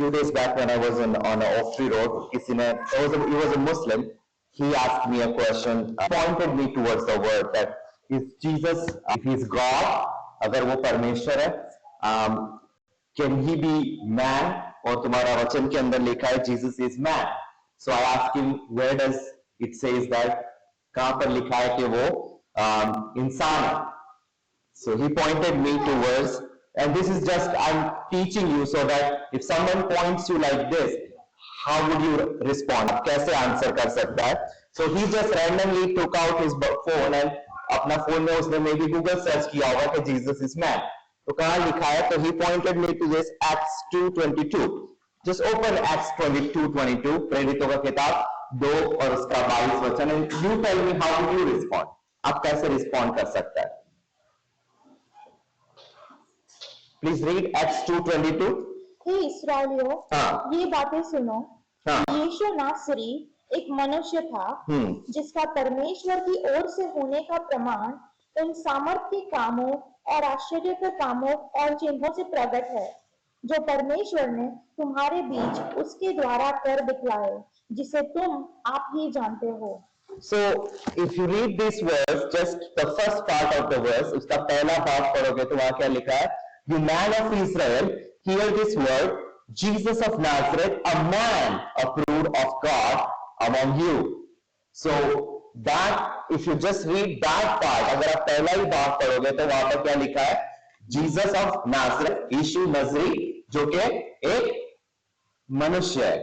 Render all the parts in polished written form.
few days back when I was on a off-tree road, किसी ने, he was a Muslim. He asked me a question, pointed me towards the word that is Jesus, if he's God, अगर वो परमेश्वर है, can he be man? और तुम्हारा वचन के अंदर लिखा है Jesus is man. So I asked him, where does it says that? कहाँ पर लिखा है कि वो इंसान है? So he pointed me to verse, and this is just, I'm teaching you so that if someone points you like this, how would you respond? आप कैसे आंसर कर सकता है? So he just randomly took out his phone and अपना phone में उसने maybe Google search किया होगा कि Jesus is man. तो कहाँ लिखा है? तो he pointed me to this Acts 2:22. Just open Acts 22:22, प्रेरितों का किताब 2 और उसका 22 वचन, and you tell me how would you respond? आप कैसे respond कर सकता है? Please read Acts 2:22. हे इस्राएलियों, ये बातें सुनो। यीशु नासरी एक मनुष्य था जिसका परमेश्वर की ओर से होने का प्रमाण उन सामर्थ्य कामों और आश्चर्य के कामों और चिन्हों से प्रकट है जो परमेश्वर ने तुम्हारे बीच उसके द्वारा कर दिखलाए, जिसे तुम आप ही जानते हो। So if you read this verse, just the first part of the verse, उसका पहला भाग पढ़ोगे तो वहां क्या लिखा है? You man of Israel, hear this word, Jesus of Nazareth, a man approved of God among you. So that, if you just read that part, अगर आप पहला ही भाग पढ़ोगे तो वहां पर क्या लिखा है? Jesus of Nazareth, यीशु नजरी, जो कि एक मनुष्य है,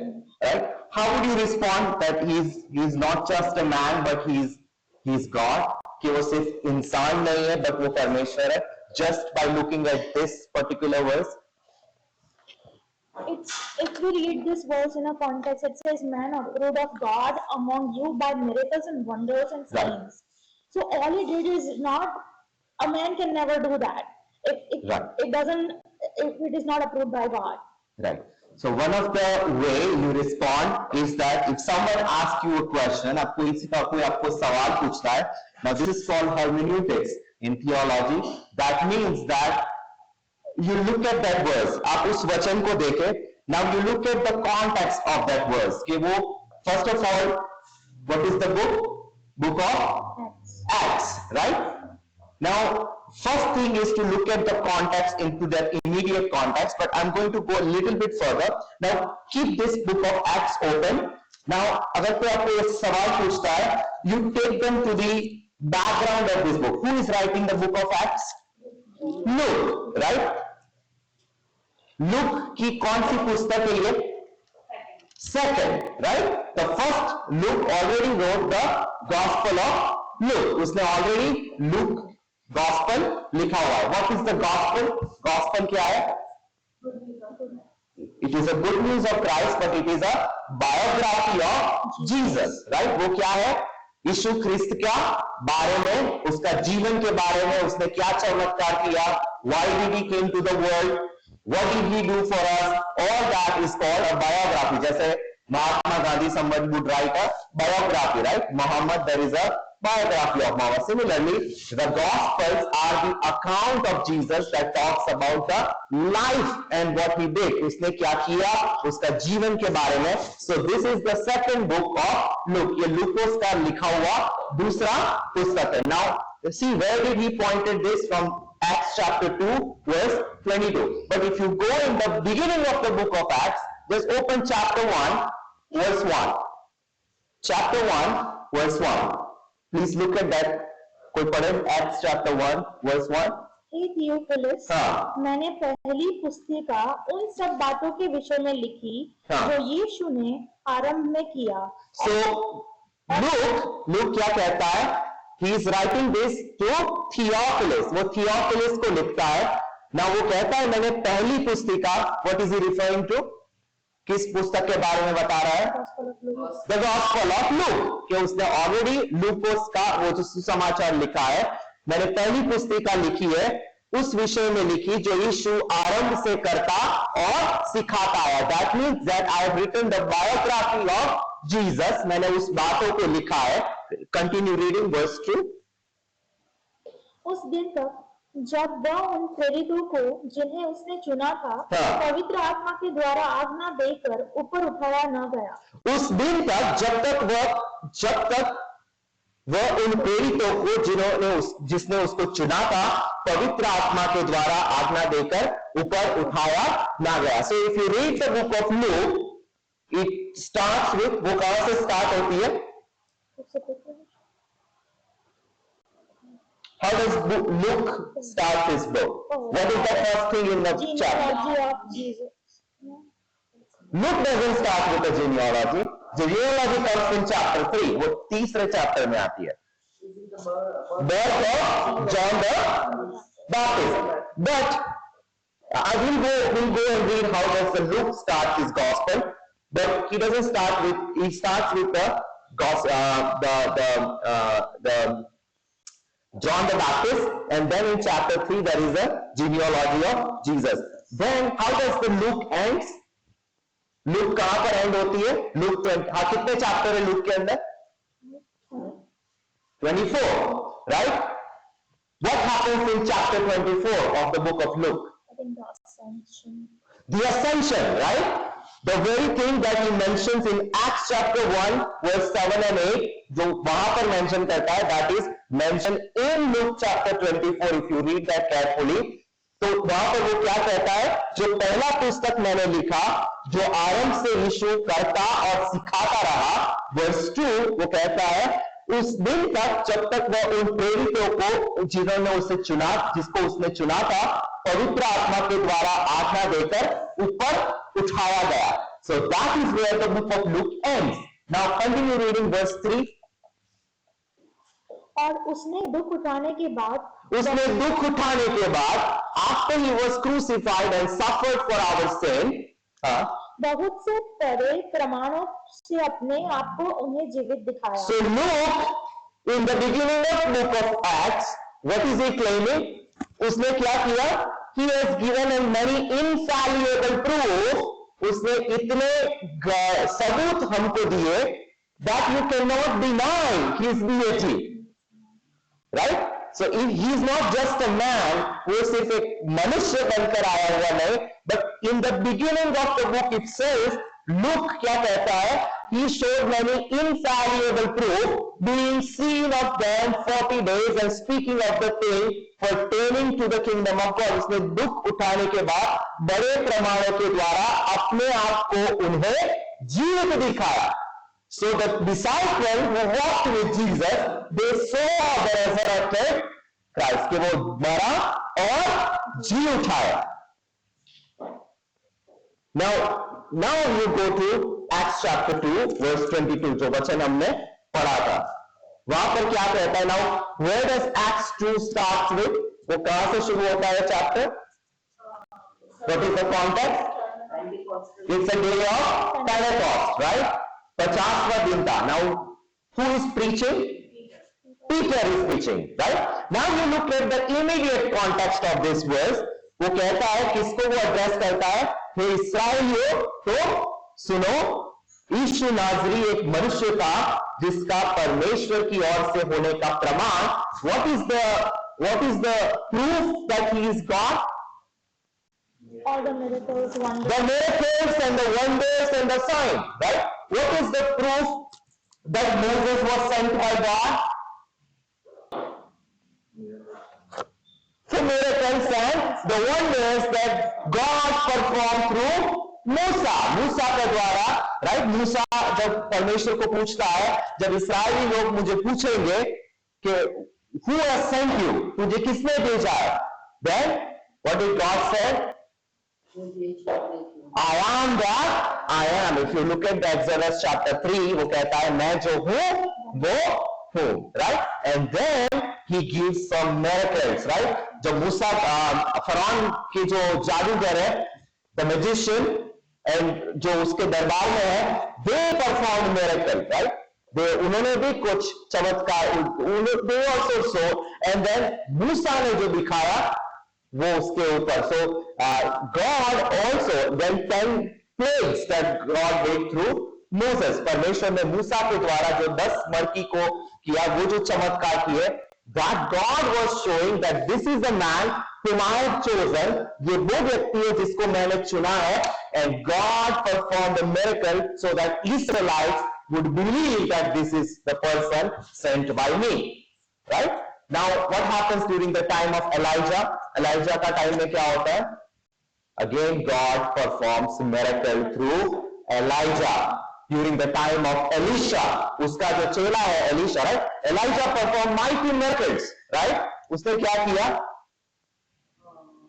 right? How would you respond that he's not just a man but he's God? कि वो सिर्फ इंसान नहीं है but वो परमेश्वर है? Just by looking at this particular verse, if we read this verse in a context, it says, "Man approved of God among you by miracles and wonders and signs." Right. So all he did is not, a man can never do that. It doesn't, if it is not approved by God. Right. So one of the way you respond is that if someone asks you a question, आपको किसी का कोई आपको सवाल पूछता है, now this is called hermeneutics in theology. That means that you look at that verse, आप उस वचन को देखें, now you look at the context of that verse, कि वो, first of all, what is the book? Book of Acts, right? Now, first thing is to look at the context into that immediate context, but I'm going to go a little bit further. Now, keep this book of Acts open. Now, अगर कोई आपको ये सवाल पूछता है, you take them to the background of this book. Who is writing the book of Acts? Luke, right? Luke की कौन सी पुस्तक है ये? Second, right? The first, Luke already wrote the Gospel of Luke. उसने already Luke Gospel लिखा हुआ है. What is the Gospel? Gospel क्या है? It is a good news of Christ, but it is a biography of Jesus, right? वो क्या है? यीशु ख्रिस्त क्या बारे में, उसका जीवन के बारे में, उसने क्या चमत्कार किया, why did he came to the world, what did he do for us, all that is called a biography. जैसे Mahatma Gandhi, somebody would write a biography, right? Muhammad, there is a biography of Muhammad. Similarly, the Gospels are the account of Jesus that talks about the life and what he did. उसने क्या किया, उसका जीवन के बारे में. So this is the second book of Luke. ये लूकोस का लिखा हुआ दूसरा पुस्तक है. Now, see where did he pointed this from? Acts chapter 2 verse 22. But if you go in the beginning of the book of Acts, just open chapter 1 verse 1. Chapter 1 verse 1. Please look at that. कोई पढ़े Acts chapter 1 verse 1. हे Theophilus, मैंने पहली पुस्तिका उन सब बातों के विषय में लिखी जो यीशु ने आरंभ में किया. So Luke क्या कहता है? He is writing this to Theophilus. वो Theophilus को लिखता है. Now वो कहता है मैंने पहली पुस्तिका, what is he referring to? किस पुस्तक के बारे में बता रहा है? The Gospel of Luke. कि उसने ऑलरेडी लूकोस का वो जो सुसमाचार लिखा है, मैंने पहली पुस्तिका लिखी है, उस विषय में लिखी जो यीशु आरंभ से करता और सिखाता है. That means that I have written the biography of Jesus. मैंने उस बातों को लिखा है. Continue reading verse 2. उस दिन तक जब वह उन प्रेरितों को जिन्हें उसने चुना था पवित्र आत्मा के द्वारा आज्ञा देकर ऊपर उठाया न गया, उस दिन तक जब तक वह उन प्रेरितों को जिसने उसको चुना था पवित्र आत्मा के द्वारा आज्ञा देकर ऊपर उठाया ना गया. So if you read the book of look, it starts with, वो कहां से स्टार्ट होती है? How does Luke start his book? What is the first thing in the chapter? Genealogy of Jesus. Luke doesn't start with a genealogy. Genealogy comes in chapter 3. वो तीसरे chapter में आती है. Birth of John the Baptist. But we'll go and read how does the Luke start his gospel. But he doesn't start with. He starts with the John the Baptist, and then in chapter 3 there is a genealogy of Jesus. Then how does the Luke ends? Luke कहां पर and होती है? Luke 20. हाँ, कितने chapter है Luke के अंदर? 24, right? What happens in chapter 24 of the book of Luke? I think the ascension. The ascension, right? The very thing that he mentions in Acts chapter 1 verse 7 and 8, जो वहां पर mention करता है, that is mentioned in Luke chapter 24. If you read that carefully, तो वहां पर वो क्या कहता है? जो पहला पुस्तक मैंने लिखा, जो आरंभ से यीशु करता और सिखाता रहा, verse 2, वो कहता है उस दिन तक जब तक वह उन प्रेरितों को जिन्होंने उसे चुना, जिसको उसने चुना था, पवित्र आत्मा के द्वारा आज्ञा देकर ऊपर उठाया गया. So that is where the book of Luke ends. Now continue reading verse 3. और उसने दुख उठाने के बाद, after he was crucified and suffered for our sin, बहुत से बड़े प्रमाणों से अपने आप को उन्हें जीवित दिखाया. So Luke, in the beginning of book of Acts, what is he claiming? उसने क्या किया? He has given a many infallible proof. उसने इतने सबूत हमको दिए that you cannot deny his deity. Right? So he is not just a man who सिर्फ एक मनुष्य बनकर आया हुआ नहीं, but in the beginning of the book itself, Luke क्या कहता है? He showed many infallible proof, being seen of them 40 days and speaking of the thing pertaining to the kingdom of God. उसने दुख उठाने के बाद बड़े प्रमाणों के द्वारा अपने आप को उन्हें जीवित दिखाया. So the disciples who walked with Jesus, they saw the resurrected Christ, कि वो मरा और जी उठाया. Now you go to Acts chapter 2 verse 22, जो वचन हमने पढ़ा था. वहां पर क्या कहता है? Now where does Acts 2 start with? वो कहां से शुरू होता है chapter? What is the context? It's a day of Pentecost, right? 50वां दिन था. Now who is preaching? Peter is preaching, right? Now you look at the immediate context of this verse. वो कहता है, किसको वो एड्रेस करता है? हे इस्राएलियों, तो सुनो, यीशु नाज़री एक मनुष्य था जिसका परमेश्वर की ओर से होने का प्रमाण. What is the proof that he is God? All the miracles, wonders. The miracles and the wonders and the signs, right? What is the proof that Moses was sent by God? The miracles and the wonders that God performed through मूसा के द्वारा, right? मूसा जब परमेश्वर को पूछता है, जब इस्राएली लोग मुझे पूछेंगे कि who has sent you, तुझे किसने भेजा है? Then what did God say? I am that I am. If you look at the Exodus chapter 3, वो कहता है मैं जो हूं वो हूं, right? And then he gives some miracles, right? जब मूसा फरौन की जो जादूगर है, the magician, and जो उसके दरबार में है, they performed miracle, right? उन्होंने भी कुछ चमत्कार, they also saw, and then मूसा ने जो दिखाया वो उसके ऊपर. So God also, then 10 plagues that God did through Moses. परमेश्वर ने मूसा के द्वारा जो 10 मरकी को किया, वो जो चमत्कार किए, that God was showing that this is the man whom I have chosen. ये वो व्यक्ति है जिसको मैंने चुना है. And God performed a miracle so that Israelites would believe that this is the person sent by me. Right? Now, what happens during the time of Elijah? Elijah का time में क्या होता है? Again, God performs miracle through Elijah. During the time of Elisha, उसका जो चेला है Elisha, right? Elijah performed mighty miracles, right? उसने क्या किया?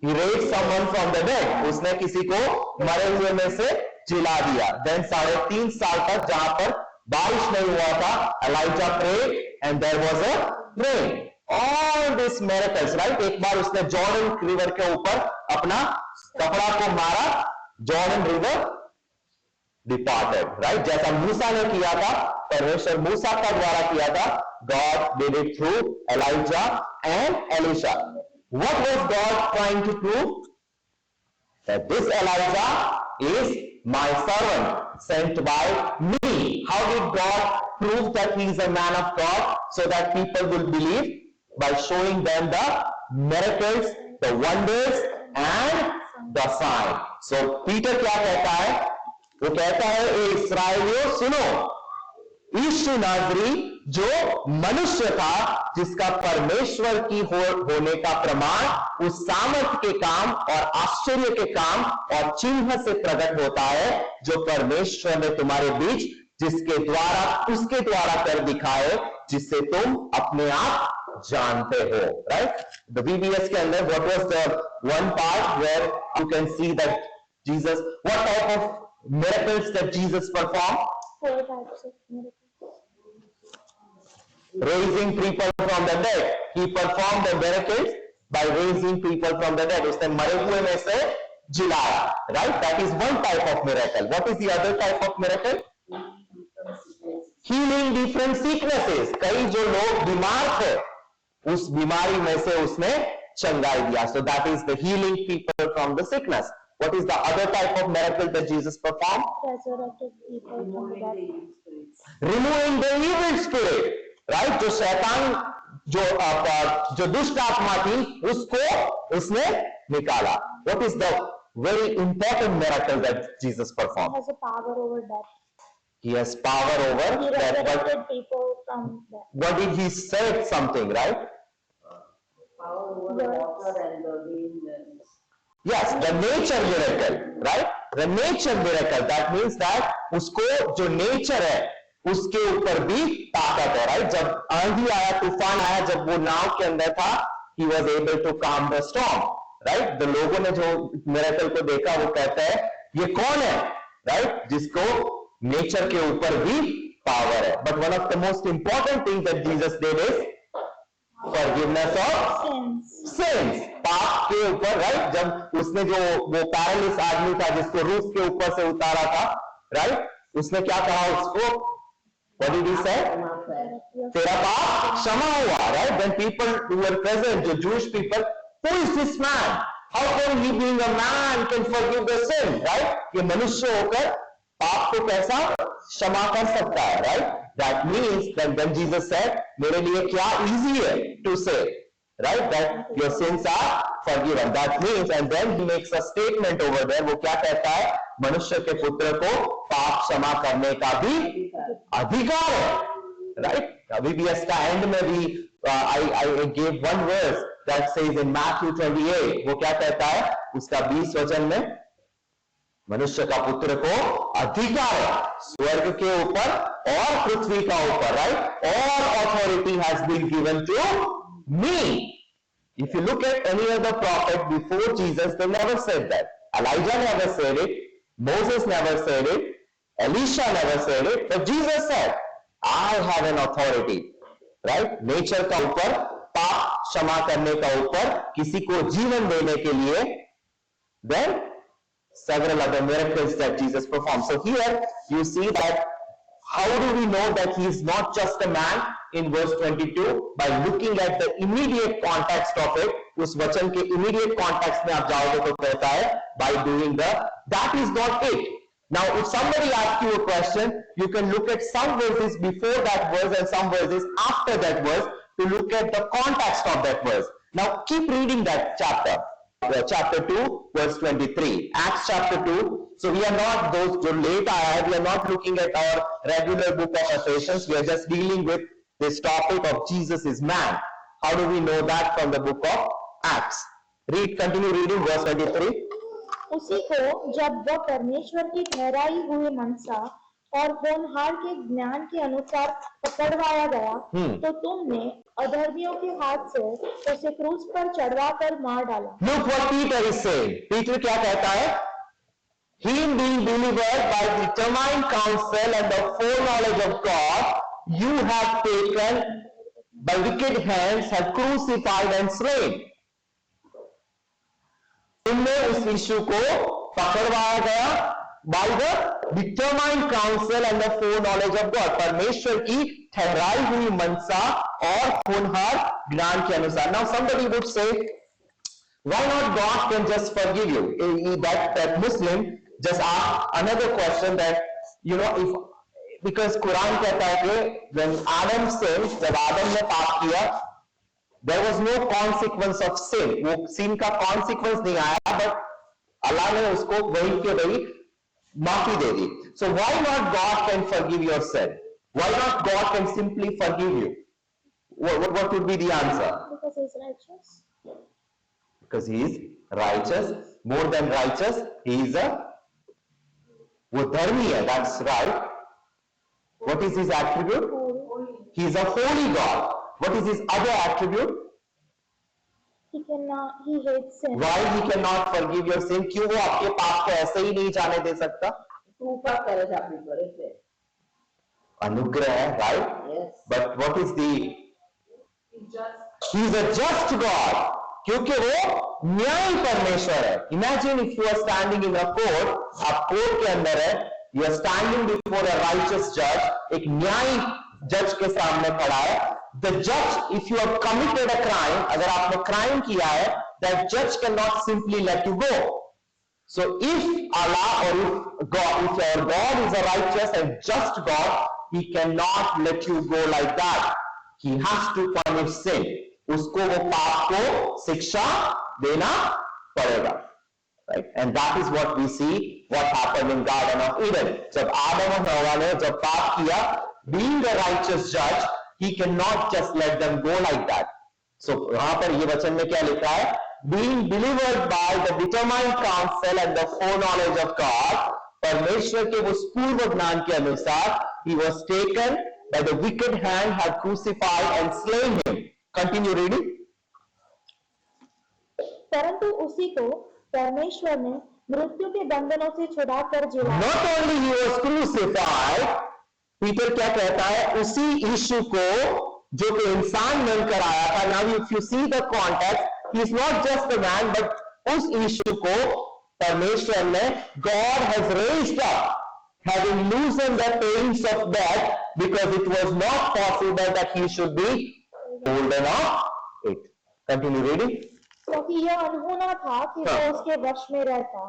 He raised someone from the dead. उसने किसी को मरे हुए में से जिला दिया. Then 3.5 साल तक जहां पर बारिश नहीं हुआ था, Elijah prayed and there was a rain. All these miracles, right? एक बार उसने जॉर्डन रिवर के ऊपर अपना कपड़ा को मारा, जॉर्डन रिवर डिपार्टेड, राइट? जैसा मूसा ने किया था, परमेश्वर मूसा का द्वारा किया था. God did it through Elijah and Elisha. What was God trying to prove? That this Elijah is my servant sent by me. How did God prove that he is a man of God? So that people will believe by showing them the miracles, the wonders and the sign. So Peter क्या कहता है? वो कहता है, ए इस्राएलियों सुनो, यीशु नाज़री जो मनुष्य था, जिसका परमेश्वर की होने का प्रमाण उस सामर्थ के काम और आश्चर्य के काम और चिन्ह से प्रकट होता है, जो परमेश्वर ने तुम्हारे बीच जिसके द्वारा उसके द्वारा कर दिखाए, जिससे तुम अपने आप जानते हो. राइट? द VBS के अंदर what was the one part where you can see that Jesus, what type of miracles that Jesus performed? 4 types of miracles. Raising people from the dead. He performed the miracles by raising people from the dead. उसने मरे हुए में से जिलाया. Right? That is one type of miracle. What is the other type of miracle? Healing different sicknesses. कई जो लोग बीमार थे, उस बीमारी में से उसने चंगाई दिया. So that is the healing people from the sickness. What is the other type of miracle that Jesus performed? Resurrected people from the dead. Removing the evil spirit, right? जो शैतान, जो दुष्ट आत्मा थी, उसको उसने निकाला. What is the very important miracle that Jesus performed? He has a power over death. He has power over He death. resurrected people from death. What did he say? Something, right? Power over the water and the wind. Yes, the nature miracle, right? The nature miracle, that means that उसको जो nature है, उसके ऊपर भी ताकत है, right? जब आंधी आया, तूफान आया, जब वो नाव के अंदर था, he was able to calm the storm, right? The लोगों ने जो miracle को देखा, वो कहते हैं, ये कौन है, right? जिसको nature के ऊपर भी power है. But one of the most important things that Jesus did is forgiveness of sins. पाप के ऊपर, राइट? जब उसने जो वो पैरालिस आदमी था जिसको रूफ के ऊपर से उतारा था, राइट? उसने क्या कहा उसको? What did he say? तेरा पाप क्षमा हुआ, right? Then people who were present, the Jewish people, who is this man? How can he, being a man, can forgive the sin, right? ये मनुष्य होकर पाप को कैसा क्षमा कर सकता है, right? That means that when Jesus said, मेरे लिए क्या easy है to say, right? That your sins are forgiven. That means, and then he makes a statement over there. वो क्या कहता है? मनुष्य के पुत्र को पाप क्षमा करने का भी अधिकार है, right? VBS का end में भी I gave one verse that says in Matthew 28. वो क्या कहता है? उसका 20 वचन में मनुष्य का पुत्र को अधिकार है स्वर्ग के ऊपर और पृथ्वी का ऊपर, right? All authority has been given to me. If you look at any other prophet before Jesus, they never said that. Elijah never said it. Moses never said it. Elisha never said it. But Jesus said, I have an authority. Right? Nature का ऊपर, पाप क्षमा करने का ऊपर, किसी को जीवन देने के लिए, then several other miracles that Jesus performed. So here you see that how do we know that he is not just a man in verse 22? By looking at the immediate context of it. उस वचन के immediate context में आप जाओगे तो कहता है by doing that is not it. Now if somebody asks you a question, you can look at some verses before that verse and some verses after that verse to look at the context of that verse. Now keep reading that chapter. Chapter 2, verse 23. Acts chapter 2. So we are not those जो late आया है, we are not looking at our regular book of Ephesians. We are just dealing with this topic of Jesus is man. How do we know that from the book of Acts? Continue reading verse 23. उसी को जब वह परमेश्वर की ठहराई हुई मनसा और होनहार के ज्ञान के अनुसार पकड़वाया गया, तो तुमने अधर्मियों के हाथ से उसे क्रूस पर चढ़वा कर मार डाला. Look what Peter is saying. Peter क्या कहता है? Him being delivered by the determined counsel and the foreknowledge of God, you have taken by wicked hands, have crucified and slain. तुमने उस यीशु को पकड़वाया गया by the determined counsel and the foreknowledge of God. परमेश्वर की ठहराई हुई मनसा और होनहार ज्ञान के अनुसार. Now somebody would say, why not God can just forgive you? That Muslim just asked another question that, because Quran कहता है कि when Adam sinned, जब आदम ने पाप किया, there was no consequence of sin. वो sin का consequence नहीं आया, but अल्लाह ने उसको वही के वही माफी दे दी. So why not God can forgive your sin? Why not God can simply forgive you? What would be the answer? Because he is righteous. Because he is righteous, more than righteous. He is वो धर्मी है. That's right. What is his attribute? He is a holy God. What is his other attribute? He hates sin. Why he cannot forgive your sin? क्यों वो आपके पाप को ऐसे ही नहीं जाने दे सकता? अनुग्रह है, right? Yes. But what is the? He is a just God. क्योंकि वो न्यायी परमेश्वर है. Imagine if you are standing in a court, आप कोर्ट के अंदर है, you are standing before a righteous judge, एक न्यायी जज के सामने खड़ा है. The judge, if you have committed a crime, अगर आपने crime किया है, that judge cannot simply let you go. So if Allah or if our God is a righteous and just God, He cannot let you go like that. He has to punish sin. उसको वो पाप को शिक्षा देना पड़ेगा. Right? And that is what we see what happened in Garden of Eden. जब आदम और हवा ने जब पाप किया, being a righteous judge, he cannot just let them go like that. So वहां पर ये वचन में क्या लिखा है? Being delivered by the determined counsel and the foreknowledge of God, परमेश्वर के उस पूर्व ज्ञान के अनुसार, he was taken by the wicked hand, have crucified and slain him. Continue reading. परंतु उसी को परमेश्वर ने मृत्यु के बंधनों से छुड़ाकर जिलाया. Not only he was crucified, Peter क्या कहता है? उसी यीशु को जो कि इंसान बनकर आया था. Now if you see the context, he is not just a man, but उस यीशु को परमेश्वर ने God has raised up, having loosened the pains of death, because it was not possible that he should be holden of it. Continue reading. क्योंकि यह अनहोना था कि वो उसके वश में रहता.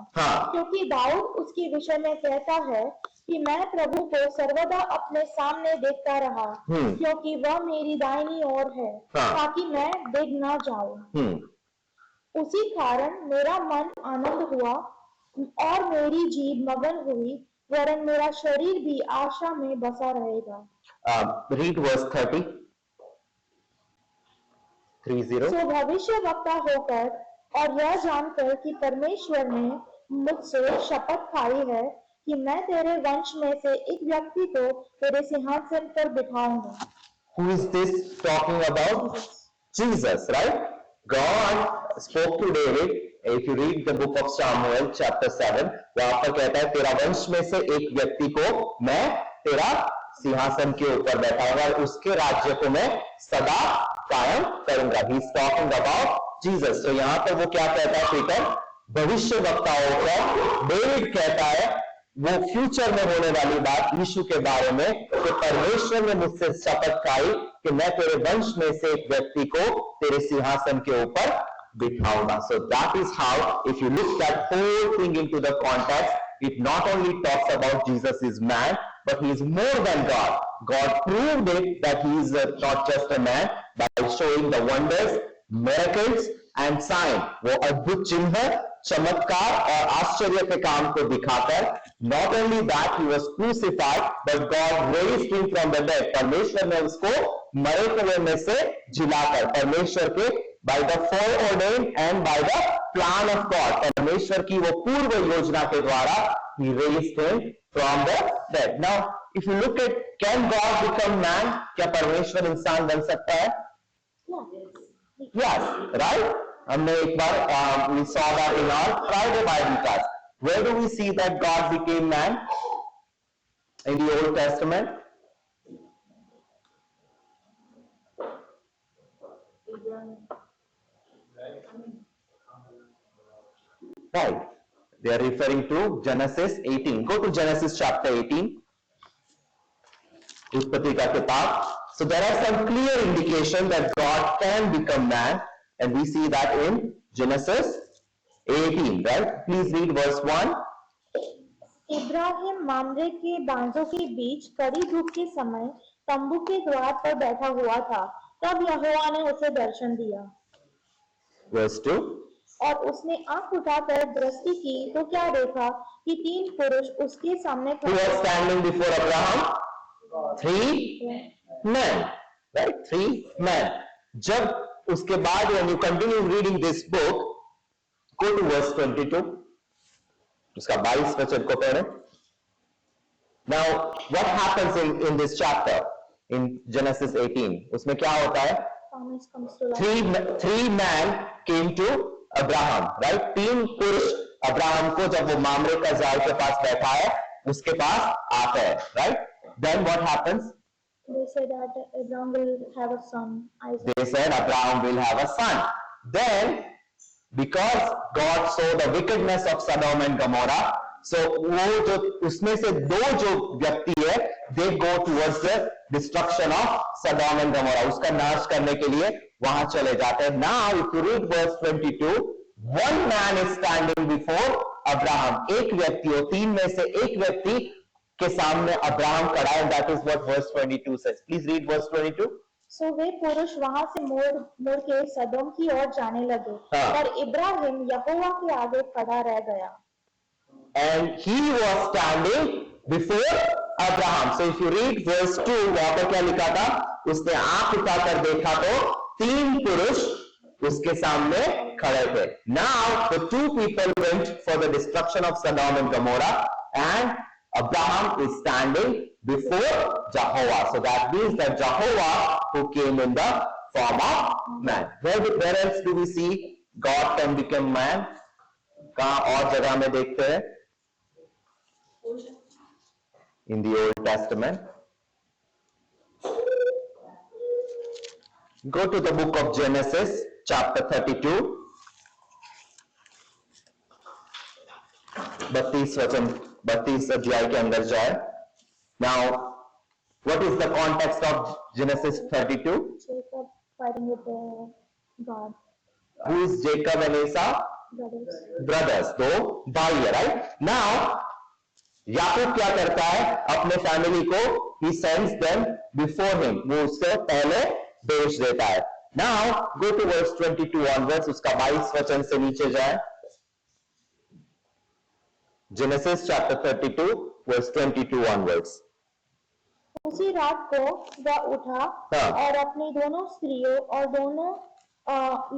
क्योंकि दाऊद उसके विषय में कहता है कि मैं प्रभु को सर्वदा अपने सामने देखता रहा, क्योंकि वह मेरी दाहिनी ओर है, ताकि मैं डिग ना जाऊं. उसी कारण मेरा मन आनंद हुआ और मेरी जीभ मगन हुई, वरन मेरा शरीर भी आशा में बसा रहेगा. Read verse 30. 30. सो भविष्य वक्ता होकर और यह जानकर कि परमेश्वर ने मुझसे शपथ खाई है कि मैं तेरे वंश में से एक व्यक्ति को तेरे सिंहासन पर बिठाऊंगा. Who is this talking about? Jesus, right? God spoke to David. If you read the book of Samuel chapter 7, वहां पर कहता है तेरा वंश में से एक व्यक्ति को मैं तेरा सिंहासन के ऊपर बैठाऊंगा और उसके राज्य को मैं सदा कायम करूंगा. He is talking about Jesus. तो यहाँ पर वो क्या कहता है पीटर? भविष्य वक्ताओं का डेविड कहता है वो फ्यूचर में होने वाली बात यीशु के बारे में कि परमेश्वर ने मुझसे शपथ खाई कि मैं तेरे वंश में से एक व्यक्ति को तेरे सिंहासन के ऊपर बिठाऊंगा. So that is how, if you look that whole thing into the context, it not only talks about Jesus is man, but he is more than God. God proved it that he is not just a man, by showing the wonders, miracles and sign. वो अद्भुत चिन्ह, चमत्कार और आश्चर्य के काम को दिखाकर, not only that he was crucified, but God raised him from the dead. परमेश्वर ने उसको मरे हुए में से जिलाकर, परमेश्वर के by the foreordained and by the plan of God, परमेश्वर की वो पूर्व योजना के द्वारा he raised him from the dead. Now if you look at, can God become man? क्या परमेश्वर इंसान बन सकता है? Yes, right? हमने एक बार we saw that in our Friday Bible class. Where do we see that God became man in the Old Testament? Right. They are referring to Genesis 18. Go to Genesis chapter 18. उत्पत्ति का किताब. So there are some clear indication that God can become man, and we see that in Genesis 18, right? Please read verse 1. Ibrahim मामरे के बांजों के बीच कड़ी धूप के समय तंबू के द्वार पर बैठा हुआ था, तब यहोवा ने उसे दर्शन दिया. Verse 2. और उसने आंख उठाकर दृष्टि की तो क्या देखा कि 3 पुरुष उसके सामने Who was standing before Abraham? 3 men, right? 3 men. जब उसके बाद, when you continue reading this book, go to verse 22. उसका 22 वचन को पढ़ें. Now what happens in this chapter in Genesis 18? उसमें क्या होता है? Three men came to Abraham, right? 3 पुरुष अब्राहम को, जब वो मामरे का जाल के पास बैठा है, उसके पास आते हैं, right? Then what happens? They said that Abraham will have a son, Isaac. They said Abraham will have a son. Then, because God saw the wickedness of Sodom and Gomorrah, so वो जो उसमें से 2 जो व्यक्ति है, they go towards the destruction of Sodom and Gomorrah. उसका नाश करने के लिए वहां चले जाते हैं. Now, if you read verse 22, one man is standing before Abraham. एक व्यक्ति, और 3 में से एक व्यक्ति के सामने अब्राहम खड़ा है. That is what verse 22 says. Please read verse 22. So वे पुरुष वहां से मुड़ के सदोम की ओर जाने लगे, पर इब्राहिम यहोवा के आगे खड़ा रह गया. And he was standing before Abraham. So if you read verse 2, वहां पर क्या लिखा था? उसने आंख उठाकर देखा तो 3 पुरुष उसके सामने खड़े थे. Now the 2 people went for the destruction of Sodom and Gomorrah, and Abraham is standing before Jehovah. So that means that Jehovah who came in the form of man. Where else do we see God can become man? कहां और जगह में देखते हैं? In the Old Testament. Go to the book of Genesis, chapter 32. 32 अध्याय के अंदर जाए. Now, what is the context of Genesis 32? Jacob fighting with God. Who is Jacob and Esau? Brothers. 2 भाई है, right? Now, याकूब क्या करता है? अपने फैमिली को he sends them before him. वो उससे पहले भेज देता है. Now, go to verse 22 onwards. उसका 22 वचन से नीचे जाए. Genesis chapter 32, verse 22 onwards. उसी रात को वह उठा और अपनी दोनों स्त्रियों और दोनों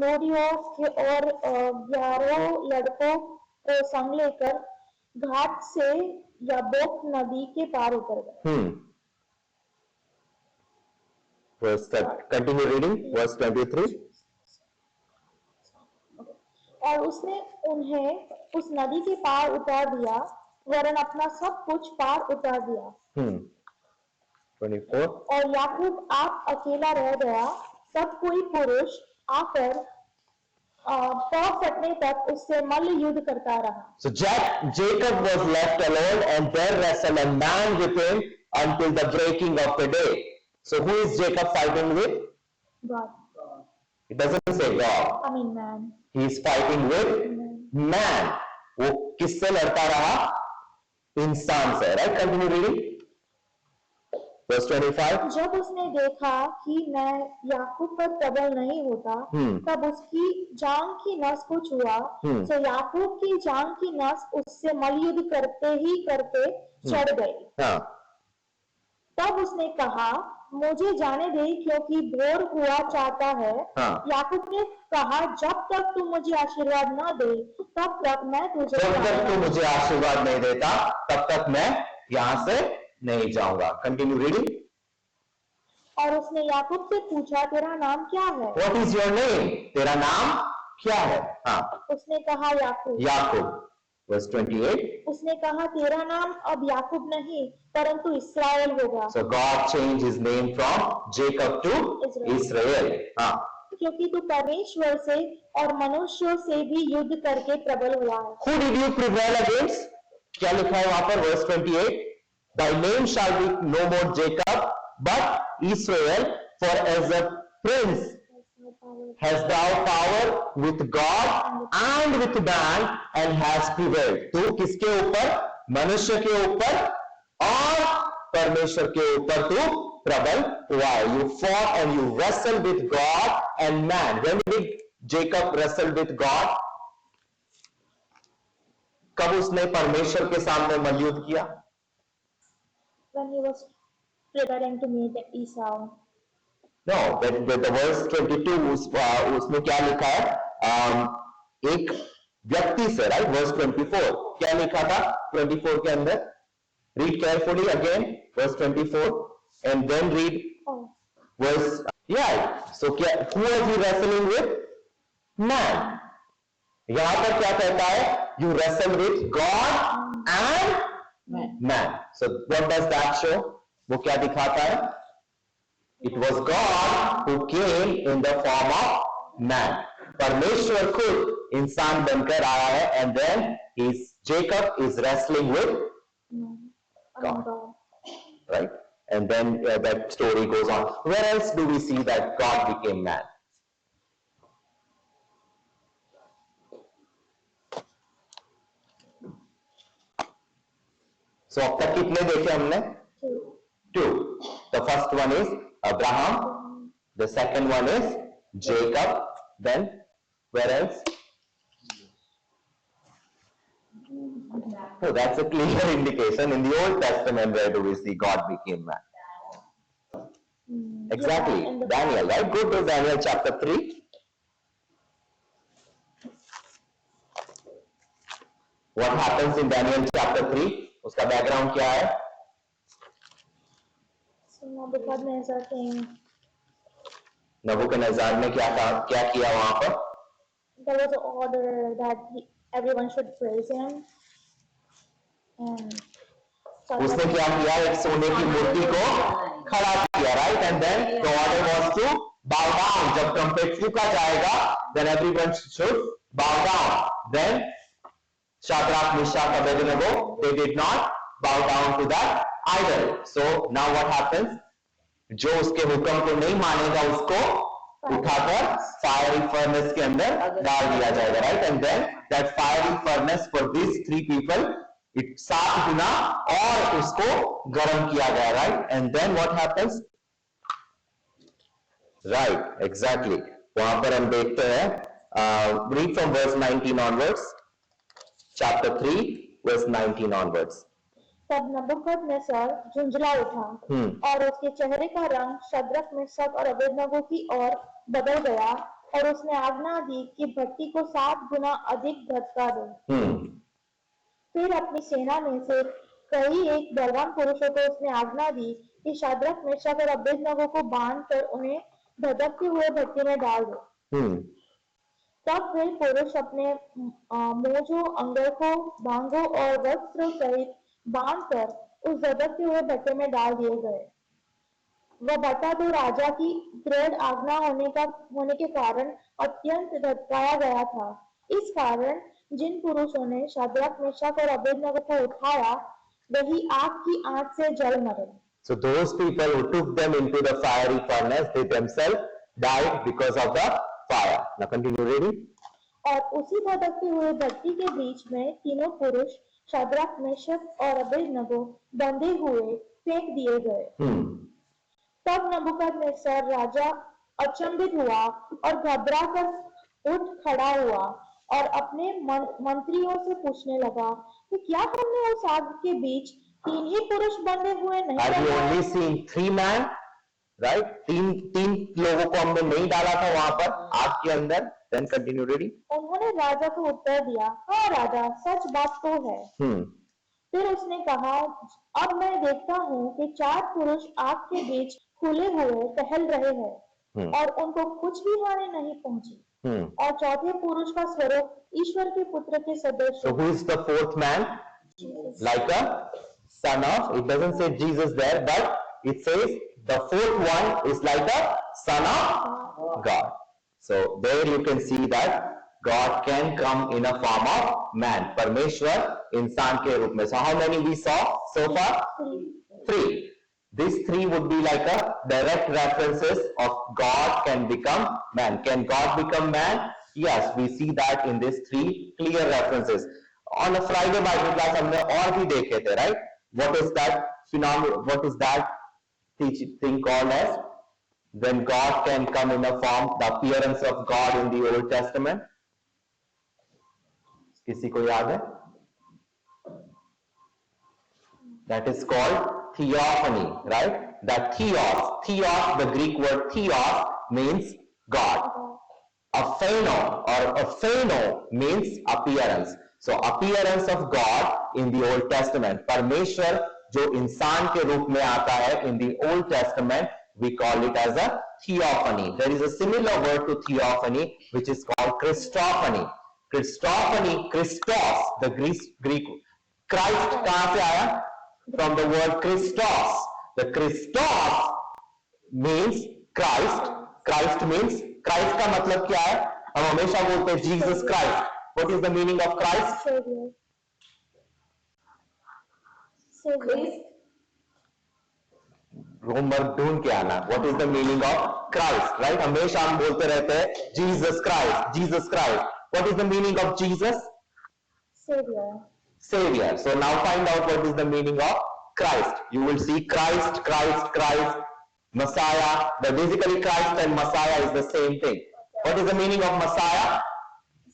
लोरियों और 11 लड़कों को संग लेकर घाट से याबोक नदी के पार उतर गए. Verse continue reading. Verse 23. और उसने उन्हें उस नदी के पार उतार दिया, वरन अपना सब कुछ पार उतार दिया. 24. और याकूब आप अकेला रह गया. तब कोई पुरुष आकर पांव फटने तक उससे मल्ल युद्ध करता रहा. So Jacob was left alone, and there wrestled a man with him until the breaking of the day. So who is Jacob fighting with? God. It doesn't say God. I mean man. He is fighting with man. वो किससे लड़ता रहा? इंसान से. Right? Continue reading. Verse 25. जब उसने देखा कि मैं याकूब पर प्रबल नहीं होता, तब उसकी जांघ की नस को छुआ, तो याकूब की जांघ की नस उससे मलयुद्ध करते ही करते चढ़ गई। हाँ, तब उसने कहा, मुझे जाने दे, क्योंकि भोर हुआ चाहता है। हाँ। याकूब ने कहा, जब तक तू मुझे आशीर्वाद न दे, तब तक मैं तुझे जब तक तू मुझे आशीर्वाद नहीं देता, तब तक मैं यहां से नहीं जाऊंगा। Continue reading. और उसने याकूब से पूछा, तेरा नाम क्या है? What is your name? तेरा नाम क्या है? हाँ, उसने कहा, याकूब। याकूब। Verse 28. उसने कहा, तेरा नाम अब याकूब नहीं, परंतु इस्राएल होगा। So God changed his name from Jacob to Israel. हाँ, क्योंकि तू परमेश्वर से और मनुष्यों से भी युद्ध करके प्रबल हुआ है। Who did you prevail against? क्या लिखा है वहां पर? Verse 28. Thy name shall be no more Jacob, but Israel, for as a prince hast thou power with God and with man, and has prevailed. तू किसके ऊपर? मनुष्य के ऊपर और परमेश्वर के ऊपर तू प्रबल हुआ है. You fought and you wrestled with God and man. When did Jacob wrestle with God? कब उसने परमेश्वर के सामने मलयुद्ध किया? When he was preparing to meet Esau. No, the verse 22 उसमें क्या लिखा है? एक व्यक्ति से, राइट? Verse 24 क्या लिखा था 24 के अंदर? Read carefully again, verse 24, and then read verse. Yeah. So who was he wrestling with? Man. यहां पर क्या कहता है? You wrestle with God and man. So what does that show? वो क्या दिखाता है? It was God who came in the form of man. परमेश्वर खुद इंसान बनकर आया है, and then Jacob is wrestling with God. Right? And then that story goes on. Where else do we see that God became man? So अब तक कितने देखे हमने? Two. The first one is Abraham. The second one is Jacob. Then where else? Oh, that's a clear indication. In the Old Testament, where do we see God became man? Exactly. Daniel, right? Go to Daniel chapter 3. What happens in Daniel chapter 3? उसका background क्या है? नबूकदनेस्सर ने क्या किया वहां पर? There was an order that everyone should praise him. उसने क्या किया? एक सोने की मूर्ति को खड़ा किया, right? And then the order was to bow down. जब ट्रम्पेट फूंका जाएगा, then everyone should bow down. Then Shadrach, Meshach, Abednego, they did not bow down to that idol. So now what happens? जो उसके हुक्म को नहीं मानेगा, उसको उठाकर फायरी फर्नेस के अंदर डाल दिया जाएगा, right? And then that fiery furnace for this three people, it 7 गुना और उसको गर्म किया गया, right? And then what happens? Right, exactly. वहां पर हम देखते हैं, read from verse 19 onwards, chapter 3 verse 19 onwards. तब नबूकदनेस्सर झुंझला उठा और उसके चेहरे का रंग शद्रक, मेशक और अबेदनगो की ओर बदल गया, और उसने आज्ञा दी कि भट्टी को 7 गुना अधिक धधका दे. फिर अपनी सेना में से कई एक बलवान पुरुषों को उसने आज्ञा दी कि शद्रक, मेशक और अबेदनगो को बांधकर उन्हें धधकते हुए भट्टी में डाल दो. तब वे पुरुष अपने मोजों, अंगरखों, बांगों और वस्त्रों सहित बांधकर उस धधकते हुए भट्टे में डाल दिए गए. वह भट्टा तो राजा की दृढ़ आज्ञा होने के कारण अत्यंत धधकाया गया था. इस कारण जिन पुरुषों ने शद्रक, मेशक और अबेदनगो को उठाया, वही आग की आंच से जल मरे. So those people who took them into the fiery furnace, they themselves died because of the fire. Now continue reading. और उसी धधकते हुए भट्टी के बीच में तीनों पुरुष शद्रक, मेशक और अबेदनगो बंधे हुए फेंक दिए गए। तब नबूकदनेस्सर राजा अचंभित हुआ और घबरा कर उठ खड़ा हुआ और अपने मंत्रियों से पूछने लगा कि क्या हमने उस आग के बीच 3 ही पुरुष बंधे हुए नहीं Have you देखा? only seen 3 men? Right? तीन लोगों को हमने नहीं डाला था वहां पर आग के अंदर. Then continue reading. उन्होंने राजा को उत्तर दिया, हाँ राजा, सच बात तो है। फिर उसने कहा, अब मैं देखता हूँ कि 4 पुरुष आग के बीच खुले हुए टहल रहे हैं और उनको कुछ भी हानि नहीं पहुंची। और चौथे पुरुष का स्वरूप ईश्वर के पुत्र के सदृश। So who is the fourth man? Like a son of, it doesn't say Jesus there, but it says the fourth one is like a son of God. So there you can see that God can come in a form of man. परमेश्वर इंसान के रूप में. So how many we saw so far? 3. These 3 would be like a direct references of God can become man. Can God become man? Yes, we see that in these 3 clear references. On a Friday Bible class हमने और भी देखे थे, right? What is that phenomenon? What is that thing called as? When God can come in a form, the appearance of God in the Old Testament. किसी को याद है? That is called theophany, right? That theos, the Greek word theos means God. A pheno means appearance. So appearance of God in the Old Testament. परमेश्वर जो इंसान के रूप में आता है in the Old Testament, we call it as a theophany. There is a similar word to theophany which is called Christophany. Christophany, Christos, the Greek Christ कहां से आया? From the word Christos. The Christos means Christ. Christ means Christ का मतलब क्या है? हम हमेशा बोलते हैं Jesus Christ. What is the meaning of Christ? Savior. Homework ढूंढ के आना. What is the meaning of Christ? Right? हमेशा हम बोलते रहते हैं Jesus Christ, Jesus Christ. What is the meaning of Jesus? Savior. Savior. So now find out what is the meaning of Christ. You will see Christ, Christ, Christ, Messiah. But basically Christ and Messiah is the same thing. What is the meaning of Messiah?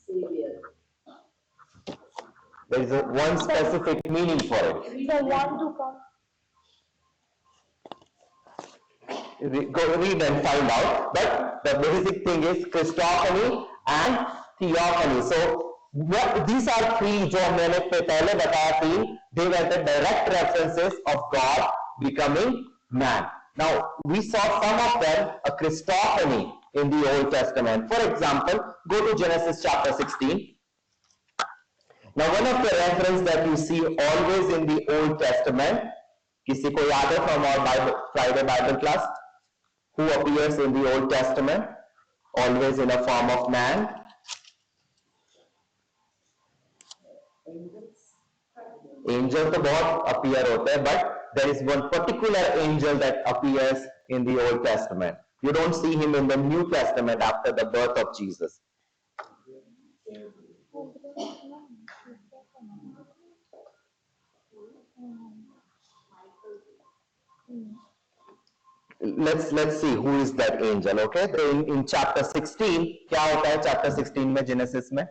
Savior. There is one specific meaning for it. The one to come. Go read and find out. But the basic thing is Christophany and theophany. So what these are 3 जो मैंने पहले बताया 3. They were the direct references of God becoming man. Now we saw some of them a Christophany in the Old Testament. For example, go to Genesis chapter 16. Now one of the references that you see always in the Old Testament, किसी को याद है from our Friday Bible class? Who appears in the Old Testament always in a form of man? Angel तो बहुत appear होते हैं, but there is one particular angel that appears in the Old Testament. You don't see him in the New Testament after the birth of Jesus. Let's see who is that angel. Okay, so in chapter 16 क्या होता है chapter 16 में Genesis में?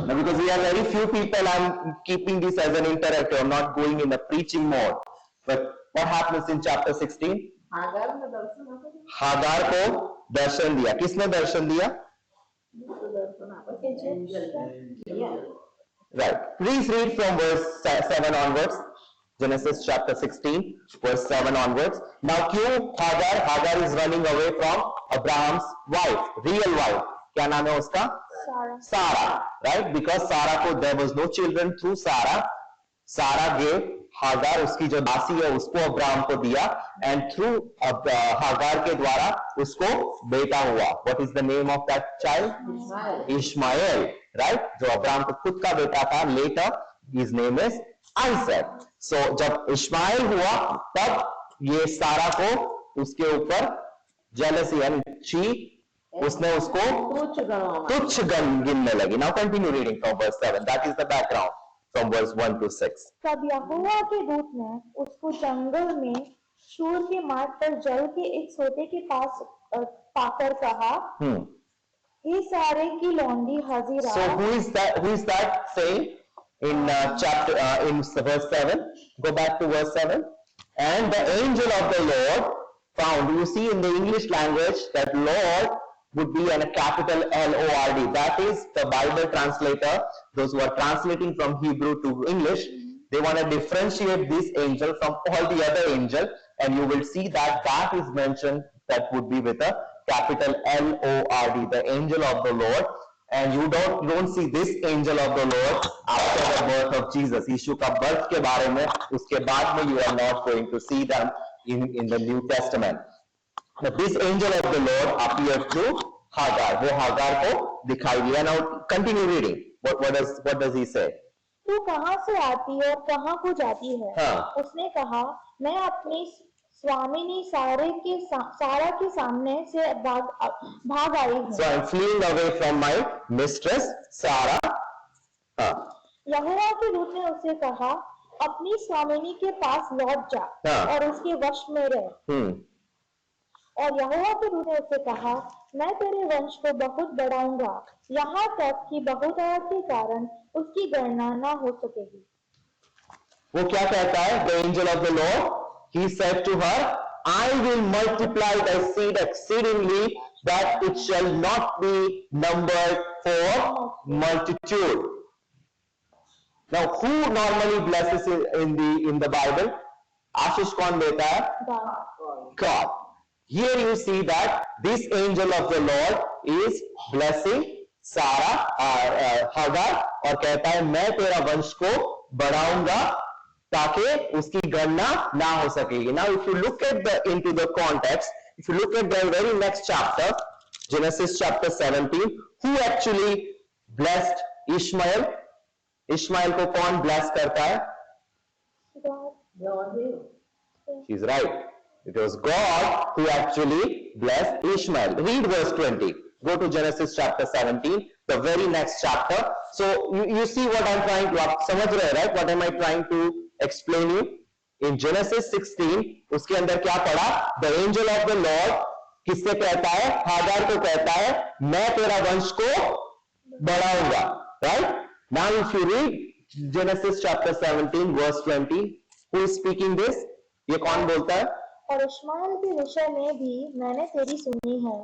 Now because we are very few people, I'm keeping this as an interactive. I'm not going in a preaching mode. But what happens in chapter 16? Hagar को दर्शन दिया. किसने दर्शन दिया? Right. Please read from verse 7 onwards. Genesis chapter 16, verse 7 onwards. Now, क्यों Hagar is running away from Abraham's wife, real wife. क्या नाम है उसका? Sarah. Right? Because Sarah को there was no children through Sarah. Sarah gave Hagar, उसकी जो दासी है उसको अब्राहम को दिया, and through Hagar के द्वारा उसको बेटा हुआ. What is the name of that child? Ishmael. Right? जो अब्राहम को खुद का बेटा था. Later his name is Isaac. So जब इश्माइल हुआ तब ये सारा को उसके ऊपर jealousy and उसने उसको तुच्छ गिनने लगी. Now continue reading from verse 7. That is the background. from verse 1 to 6. तब यहोवा के दूत ने उसको जंगल में शूर के मार्ग पर जल के एक सोते के पास पाकर कहा, हे सारे की लौंडी हाजिरा. So who is that saying in in verse 7? Go back to verse 7. And the angel of the Lord found, you see in the English language that Lord would be in a capital L-O-R-D. That is the Bible translator, those who are translating from Hebrew to English, they want to differentiate this angel from all the other angels, and you will see that that is mentioned, that would be with a capital L-O-R-D, the angel of the Lord. And you don't see this angel of the Lord after the birth of Jesus. यीशु का birth के बारे में, उसके बाद में you are not going to see them in the New Testament. But this angel of the Lord appeared to Hagar. वो Hagar को दिखाई दिया. Now continue reading. What does he say? तू कहाँ से आती और कहाँ को जाती है? हाँ. उसने कहा, मैं अपनी स्वामिनी सारा के सामने से भाग आई हूँ. So I'm fleeing away from my mistress Sarah. हाँ. यहोवा के दूत ने उसे कहा, अपनी स्वामिनी के पास लौट जा. हाँ. और उसके वश में रह. और यहोवा के दूत ने उससे कहा, मैं तेरे वंश को बहुत बढ़ाऊंगा, यहाँ तक कि बहुतायत के कारण उसकी गणना न हो सकेगी. वो क्या कहता है? The angel of the Lord, he said to her, I will multiply thy seed exceedingly, that it shall not be numbered for multitude. Now, who normally blesses in the Bible? आशीष कौन देता है? God. Here you see that this angel of the Lord is blessing Sarah, Hagar, और कहता है मैं तेरा वंश को बढ़ाऊंगा ताकि उसकी गणना ना हो सकेगी. Now if you look at into the context, if you look at the very next chapter, Genesis chapter 17, who actually blessed Ishmael? Ishmael को कौन bless करता है? She's right. It was God who actually blessed Ishmael. Read verse 20. Go to Genesis chapter 17, the very next chapter. So you see what I'm trying to, आप समझ रहे हैं, right? What am I trying to explain you? In Genesis 16, उसके अंदर क्या पढ़ा? The angel of the Lord किससे कहता है? हागार को कहता है, मैं तेरा वंश को बढ़ाऊंगा. Right? Now if you read Genesis chapter 17, verse 20, who is speaking this? ये कौन बोलता है? और इश्माएल के विषय में भी मैंने तेरी सुनी है,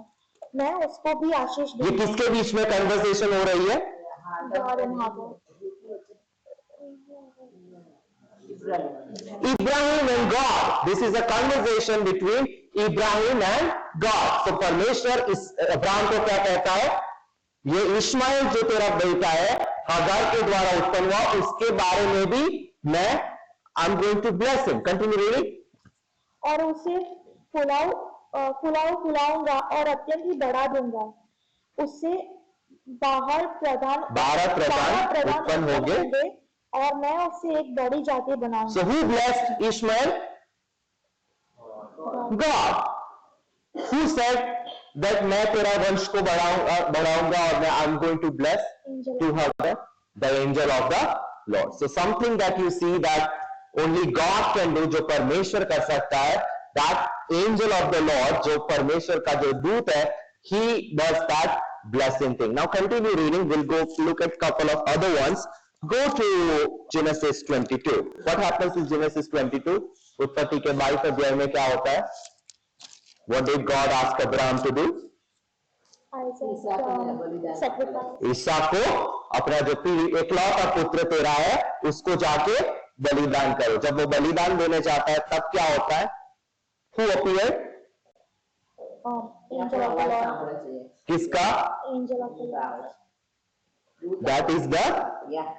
मैं उसको भी आशीष दूंगा. ये किसके बीच में कन्वर्सेशन हो रही है? Ibrahim and God. This is a conversation between Ibrahim and God. So परमेश्वर इस अब्राहम को क्या कहता है? ये इश्माएल जो तेरा बेटा है, हागार के द्वारा उत्पन्न हुआ, उसके बारे में भी मैं I'm going to bless him. Continue reading. और उसे फुलाऊंगा और अत्यंत ही बढ़ा दूंगा. उससे 12 प्रधान उत्पन्न होंगे और मैं उससे एक बड़ी जाति बनाऊंगा. So who blessed Ishmael? God. Who said that मैं तेरा वंश को बढ़ाऊंगा और मैं I'm going to bless to her? The angel of the Lord. So something that you see that only God can do, जो परमेश्वर कर सकता है, that angel of the Lord, जो परमेश्वर का जो दूत है, he does that blessing thing. Now continue reading. We'll go look at couple of other ones. Go to Genesis 22. What happens in Genesis 22? उत्पत्ति के 22 अध्याय में क्या होता है? What did God ask Abraham to do? Isak को अपना जो एकलौता पुत्र तेरा है उसको जाके बलिदान करो. जब वो बलिदान देने जाता है तब क्या होता है? Who appeared? Angel of the Lord. किसका? Angel of the Lord. That is the.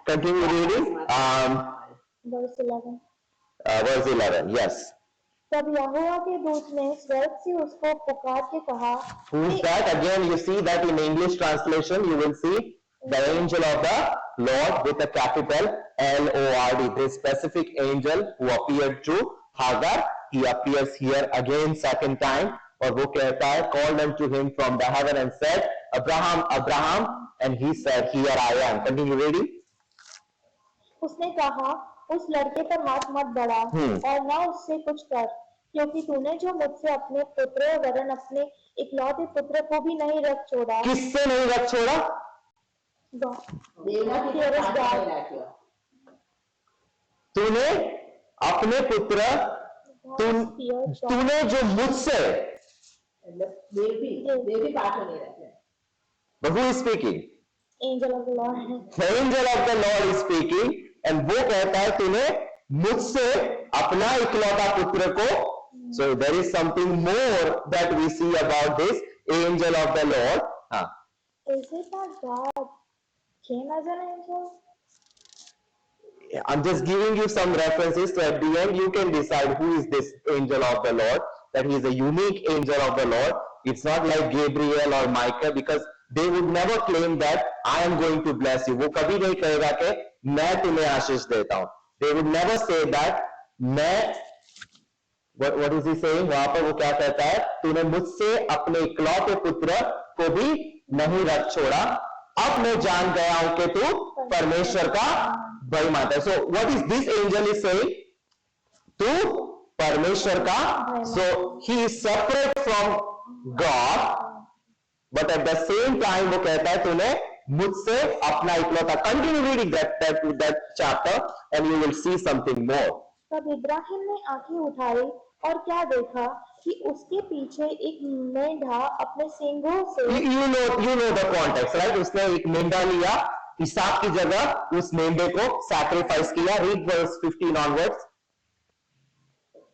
Continue reading. Verse 11. Verse 11. Yes. तब यहोवा के दूत ने स्वर्ग से उसको पुकार के कहा. Who is that? Again, you see that in English translation, you will see the angel of the Lord with a capital L-O-R-D. This specific angel who appeared to Hagar, he appears here again second time. और वो कहता है, called unto him from the heaven and said, Abraham, Abraham, and he said, here I am. Continue reading. उसने कहा, उस लड़के पर हाथ मत बढ़ा और न उससे कुछ कर, क्योंकि तूने जो मुझसे अपने पुत्र वरन अपने इकलौते पुत्र को भी नहीं रख छोड़ा। किससे नहीं रख छोड़ा? तूने अपने पुत्र, तूने जो मुझसे, but who is speaking? Angel of the Lord. The angel of the Lord is speaking, and वो कहता है तूने मुझसे अपना इकलौता पुत्र को. So there is something more that we see about this angel of the Lord. हाँ. Is it that God came as an angel? I'm just giving you some references, so at the end you can decide who is this angel of the Lord, that he is a unique angel of the Lord. It's not like Gabriel or Michael, because they would never claim that I am going to bless you. वो कभी नहीं कहेगा कि मैं तुम्हें आशीष देता हूं. They would never say that मैं, what is he saying? वहां पर वो क्या कहता है? तूने मुझसे अपने इकलौते पुत्र को भी नहीं रख छोड़ा. अब मैं जान गया हूं कि तू परमेश्वर का भाई माता है. So what is this angel is saying? तू परमेश्वर का. So he is separate from God, but at the same time वो कहता है तूने मुझसे अपना इकलौता. Continue reading that chapter and you will see something more. तब इब्राहिम ने आंखें उठाई और क्या देखा कि उसके पीछे एक मेंढा अपने सींगों से. You know the context, right? उसने एक मेंढा लिया, इसहाक की जगह उस मेंढे को सैक्रिफाइस किया. Read verse 15 onwards.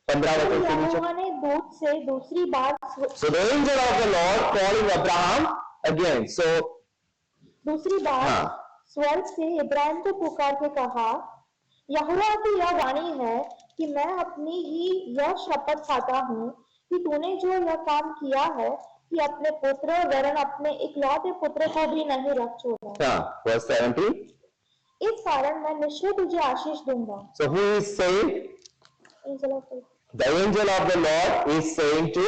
15 वचन से नीचे. यहोवा ने दूत से दूसरी बार. So the angel of the Lord calling Abraham again. So दूसरी बार स्वर्ग से इब्राहिम को पुकार के कहा, यहोवा की यह वाणी है कि मैं अपनी ही यह शपथ खाता हूँ कि तूने जो यह काम किया है कि अपने पुत्र वरन अपने इकलौते पुत्र को भी नहीं रख छोड़ा. Verse 17. इस कारण मैं निश्चय तुझे आशीष दूंगा. So who is saying? The angel of the Lord is saying to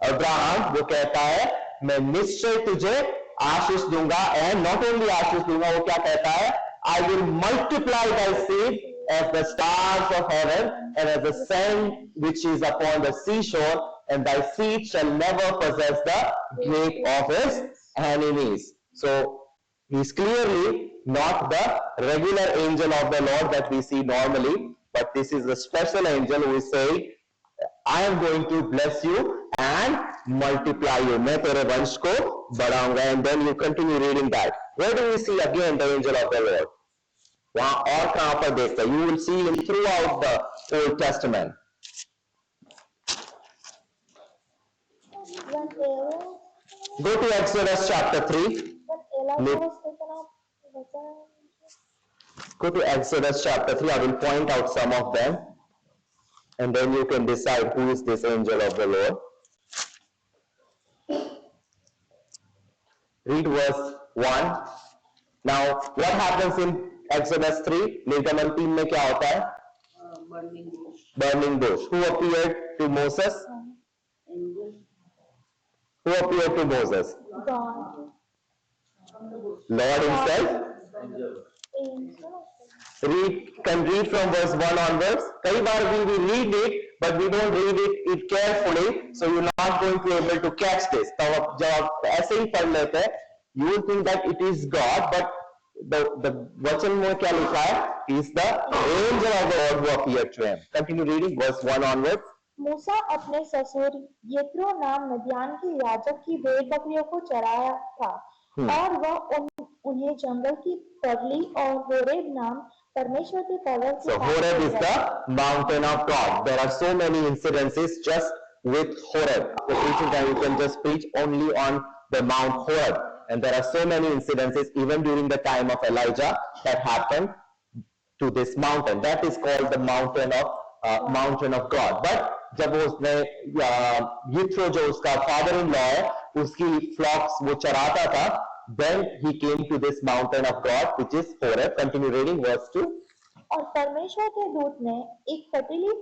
Abraham, वो कहता है मैं निश्चय तुझे आशीष दूंगा. And not only आशीष दूंगा, वो क्या कहता है? I will multiply thy seed as the stars of heaven and as the sand which is upon the seashore, and thy seed shall never possess the gate of his enemies. So he is clearly not the regular angel of the Lord that we see normally, but this is a special angel who is saying, I am going to bless you and multiply you. मैं तेरे वंश को बढ़ाऊंगा. And then you continue reading that. Where do we see again the angel of the Lord? वहां और कहां पर देखते हैं? You will see him throughout the Old Testament. Go to Exodus chapter 3. Go to Exodus chapter 3. I will point out some of them, and then you can decide who is this angel of the Lord. Read verse 1. Now, what happens in Exodus 3? निर्गमन 3 में क्या होता है? Burning bush. Who appeared to Moses? Who appeared to Moses? God. Lord himself. Can read from verse 1 onwards. कई बार we read it, but we don't read it carefully, so you're not going to be able to catch this. तब जब आप ऐसे ही पढ़ लेते हैं, you will think that it is God, but the वचन में क्या लिखा है? He is the angel of the Lord who appeared to him. Continue reading verse 1 onwards. मूसा अपने ससुर यत्रो नाम मदियान के याजक की भेड़ बकरियों को चराया था, और वह उन्हें जंगल की परली और होरेब नाम परमेश्वर के पर्वत. So Horeb is the mountain of God. There are so many incidences just with Horeb. The preaching time you can just preach only on the Mount Horeb, and there are so many incidences even during the time of Elijah that happened to this mountain. That is called the mountain of God. But जब उसने यित्रो जो उसका father in law है उसकी फ्लॉक्स वो चराता था, then he came to this mountain of God which is Horeb. Continue reading verse 2. और परमेश्वर के दूत ने एक पतीली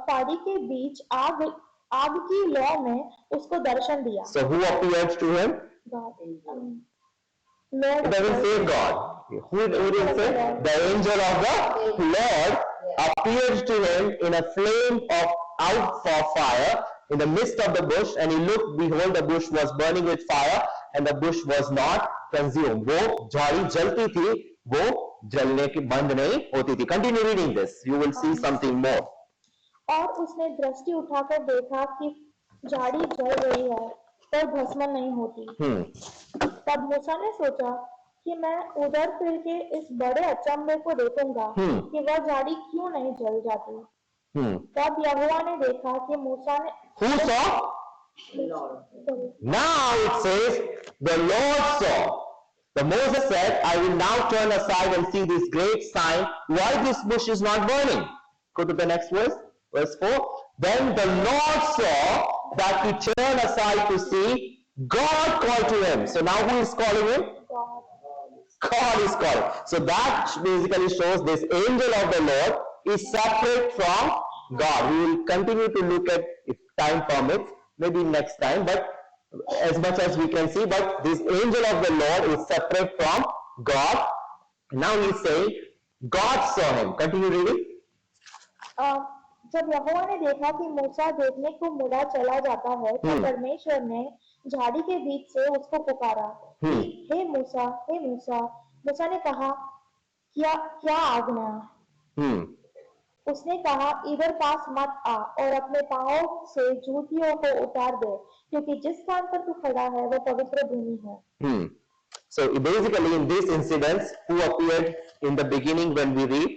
फाड़ी के बीच आग की लौ में उसको दर्शन दिया. So who appeared to him? God. Lord It doesn't say God. Who did it say? The angel of the Lord appeared to him in a flame of out for fire in the midst of the bush, and he looked, behold, the bush was burning with fire, and the bush was not consumed. वो झाड़ी जलती थी, वो जलने की बंद नहीं होती थी. Continue reading this. You will see something more. और उसने दृष्टि उठाकर देखा कि झाड़ी जल रही है पर भस्म नहीं होती। तब मूसा ने सोचा कि मैं उधर फिर के इस बड़े अचंभे को देखूंगा कि वह झाड़ी क्यों नहीं जल जाती। तब यहोवा ने देखा कि मूसा ने Who saw? Now it says the Lord saw. The Moses said, I will now turn aside and see this great sign, why this bush is not burning. Go to the next verse, verse 4. Then the Lord saw that he turned aside to see. God called to him. So now who is calling him? God is calling. So that basically shows this angel of the Lord is separate from God. We will continue to look at, if time permits, maybe next time, but as much as we can see, but this angel of the Lord is separate from God. Now he is saying, God saw him. Continue reading. जब यहोवा ने देखा कि मूसा देखने को मुड़ा चला जाता है, तो परमेश्वर ने झाड़ी के बीच से उसको पुकारा, हे मूसा, हे मूसा। मूसा ने कहा, क्या आज्ञा? उसने कहा, इधर पास मत आ और अपने पांवों से जूतियों को उतार दे, क्योंकि जिस स्थान पर तू खड़ा है वो पवित्र भूमि है। So basically in this incident, who appeared in the beginning when we read?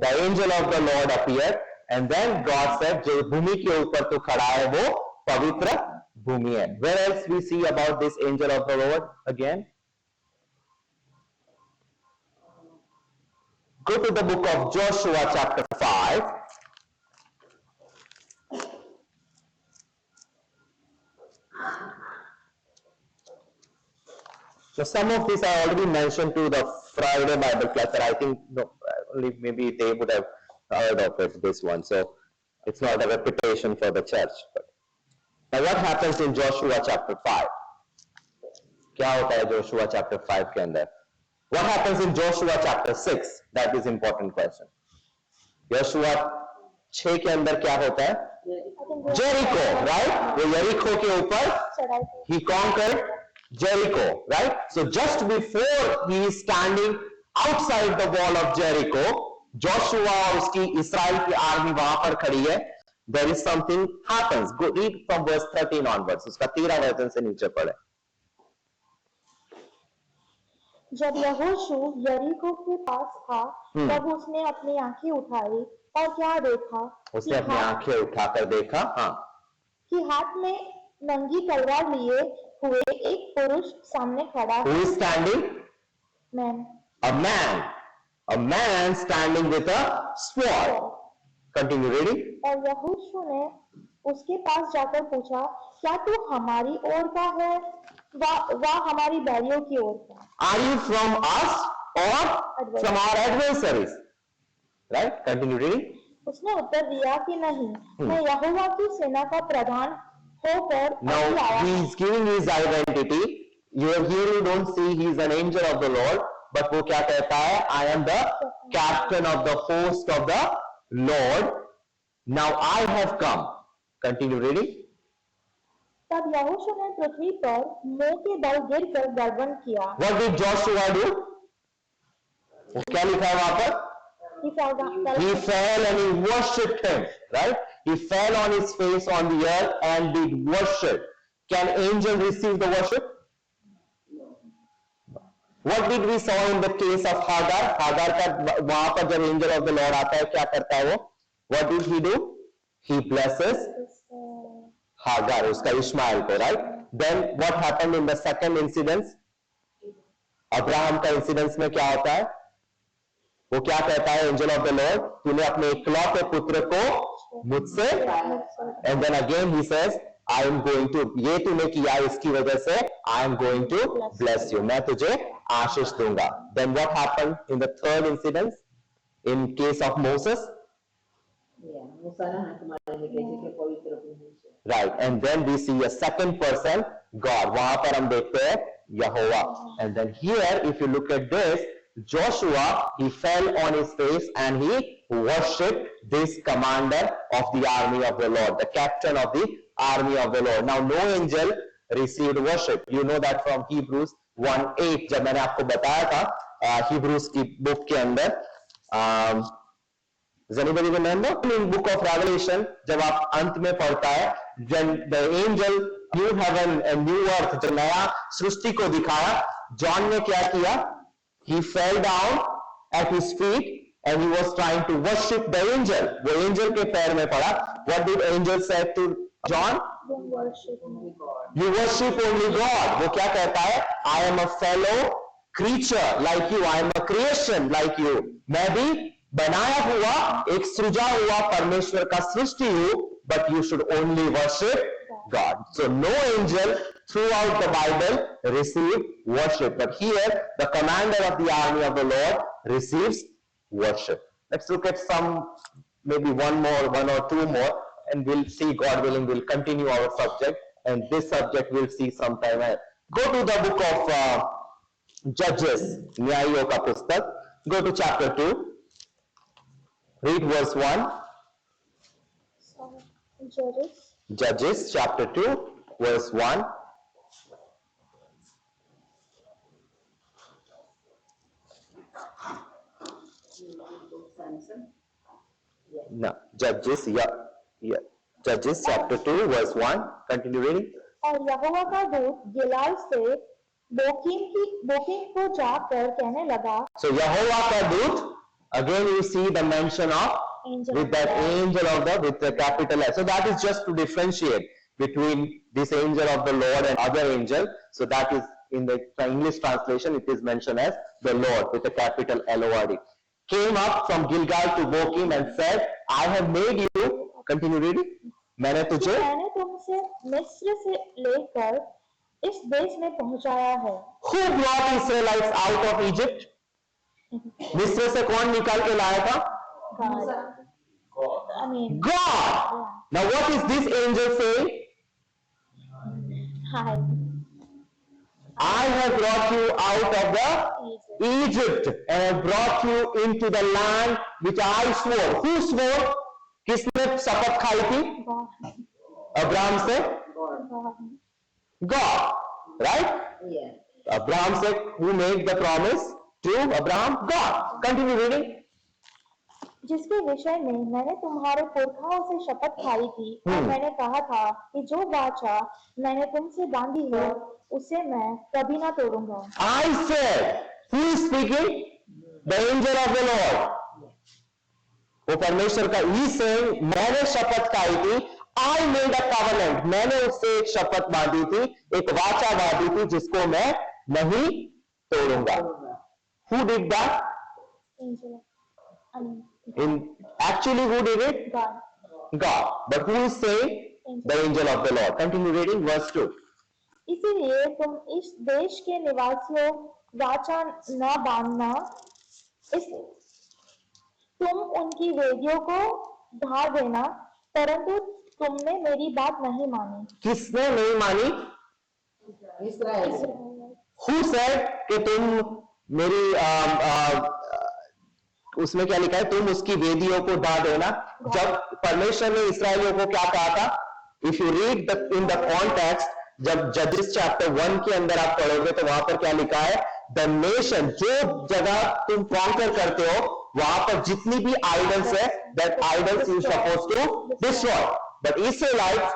The angel of the Lord appeared, and then God said, जो भूमि के ऊपर तू खड़ा है वो पवित्र भूमि है. Where else we see about this angel of the Lord again? Go to the book of Joshua chapter 5. So some of these I already mentioned to the Friday Bible class, but I think only maybe they would have heard of it, this one. So it's not a repetition for the church. But now what happens in Joshua chapter 5? क्या होता है Joshua chapter 5 के अंदर? What happens in Joshua chapter 6? That is important question. Joshua 6 के अंदर क्या होता है? Jericho, right? वो Jericho के ऊपर he conquered Jericho, right? So just before he is standing outside the wall of Jericho, Joshua और उसकी इस्राएल की आर्मी वहां पर खड़ी है. There is something happens. Go read from verse 13 onwards. उसका 13 वर्जन से नीचे पढ़े. जब यहोशू यरीको के पास था, तब उसने अपनी आंखें उठाई और क्या देखा? उसने अपनी आंखें उठाकर देखा, कि हाथ में नंगी तलवार लिए हुए एक पुरुष सामने खड़ा है. Who is standing? Man. A man standing with a sword. Continue reading. और यहोशू ने उसके पास जाकर पूछा, क्या तू हमारी ओर का है वा हमारी बैरियों की ओर का? Are you from us or from our adversaries? Right? Continue reading. उसने उत्तर दिया कि नहीं, मैं यहोवा की सेना का प्रधान होकर अभी आया हूं. Now he is giving his identity. Here you don't see he is an angel of the Lord, but वो क्या कहता है? I am the captain of the host of the Lord. Now I have come. Continue reading. तब यहोशू ने पृथ्वी पर मुंह के बल गिरकर गर्वन किया. What did Joshua do? क्या लिखा है वहां पर? He fell and he worshipped him, right? He fell on his face on the earth and did worship. Can angel receive the worship? What did we saw in the case of Hagar? Hagar का वहां पर जब angel of the Lord आता है क्या करता है वो? What did he do? He blesses Hagar, उसका इश्माइल को, right? Then what happened in the second incident? Abraham का इंसिडेंस में क्या होता है? वो क्या कहता है एंजल ऑफ द लॉर्ड? तूने अपने इकलौते पुत्र को मुझसे, and then again he says I am going to, ये तूने किया इसकी वजह से I am going to bless you, मैं तुझे आशीष दूंगा. Then what happened in the third incidence in case of Moses? Right, and then we see a second person, God. वहां पर हम देखते हैं Yahweh. And then here, if you look at this, Joshua, he fell on his face and he worshipped this commander of the army of the Lord, the captain of the army of the Lord. Now, no angel received worship. You know that from Hebrews 1:8, जब मैंने आपको बताया था Hebrews की book के अंदर, does anybody remember? In book of Revelation, जब आप अंत में पढ़ता है, when the angel new heaven and new earth, जब नया सृष्टि को दिखाया, जॉन ने क्या किया? He fell down at his feet and he was trying to worship the angel. वो angel के पैर में पड़ा. What did angel say to John? You worship only God. You worship only God. वो क्या कहता है? I am a fellow creature like you. I am a creation like you. मैं भी बनाया हुआ एक सृजा हुआ परमेश्वर का सृष्टि हूं, but you should only worship God. So no angel throughout the Bible received worship, but here the commander of the army of the Lord receives worship. Let's look at some, maybe one or two more, and we'll see, God willing, we'll continue our subject, and this subject we'll see sometime. Go to the book of Judges, न्यायियों का पुस्तक. Go to chapter 2. Read verse 1. Judges chapter 2, verse 1. No, Judges, yeah. Judges chapter 2, verse 1. Continue reading. और यहोवा का दूत गिलाल से बोकीम को जाकर कहने लगा. So यहोवा का दूत, again you see the mention of Angel with that angel of the, with the capital S. So that is just to differentiate between this angel of the Lord and other angel. So that is in the English translation, it is mentioned as the Lord with a capital L-O-R-D. Came up from Gilgal to Bochim and said, I have made you, continue reading, मैंने तुझे तुमसे मिस्र से लेकर इस देश में पहुंचाया है. Who brought Israelites out of Egypt? मिस्र से कौन निकाल के लाया था? God. I mean, God. Now what is this angel saying? Hi. I have brought you out of the Egypt and have brought you into the land which I swore. Who swore? किसने शपथ खाई थी? God. Abraham से? God. God, right? Yeah. Abraham said, who made the promise to Abraham? God. Continue reading. जिसके विषय में मैंने तुम्हारे पुरखाओं से शपथ खाई थी और मैंने कहा था कि जो वाचा मैंने तुमसे बांधी है उसे मैं कभी ना तोड़ूंगा. I said, who is speaking? The angel of the Lord. वो परमेश्वर का ही saying, मैंने शपथ खाई थी. I made a covenant. मैंने उससे एक शपथ बांधी थी, एक वाचा बांधी थी जिसको मैं नहीं तोड़ूंगा. Who did that? Angel. Actually, who did it? God. God. But who is saying? The angel of the Lord. Continue reading verse 2. इसीलिए तुम इस देश के निवासियों वाचा न बांधना, तुम उनकी वेदियों को ढा देना, परंतु तुमने मेरी बात नहीं मानी. किसने नहीं मानी? Israel. Who said कि तुम मेरी उसमें क्या लिखा है? तुम उसकी वेदियों को ढा देना. जब परमेश्वर ने इस्राएलियों को क्या कहा था? If you read in the context, जब Judges chapter 1 के अंदर आप पढ़ोगे तो वहां पर क्या लिखा है? The nation, जो जगह तुम कॉन्कर करते हो वहां पर जितनी भी idols है, that idols you supposed to destroy. But Israelites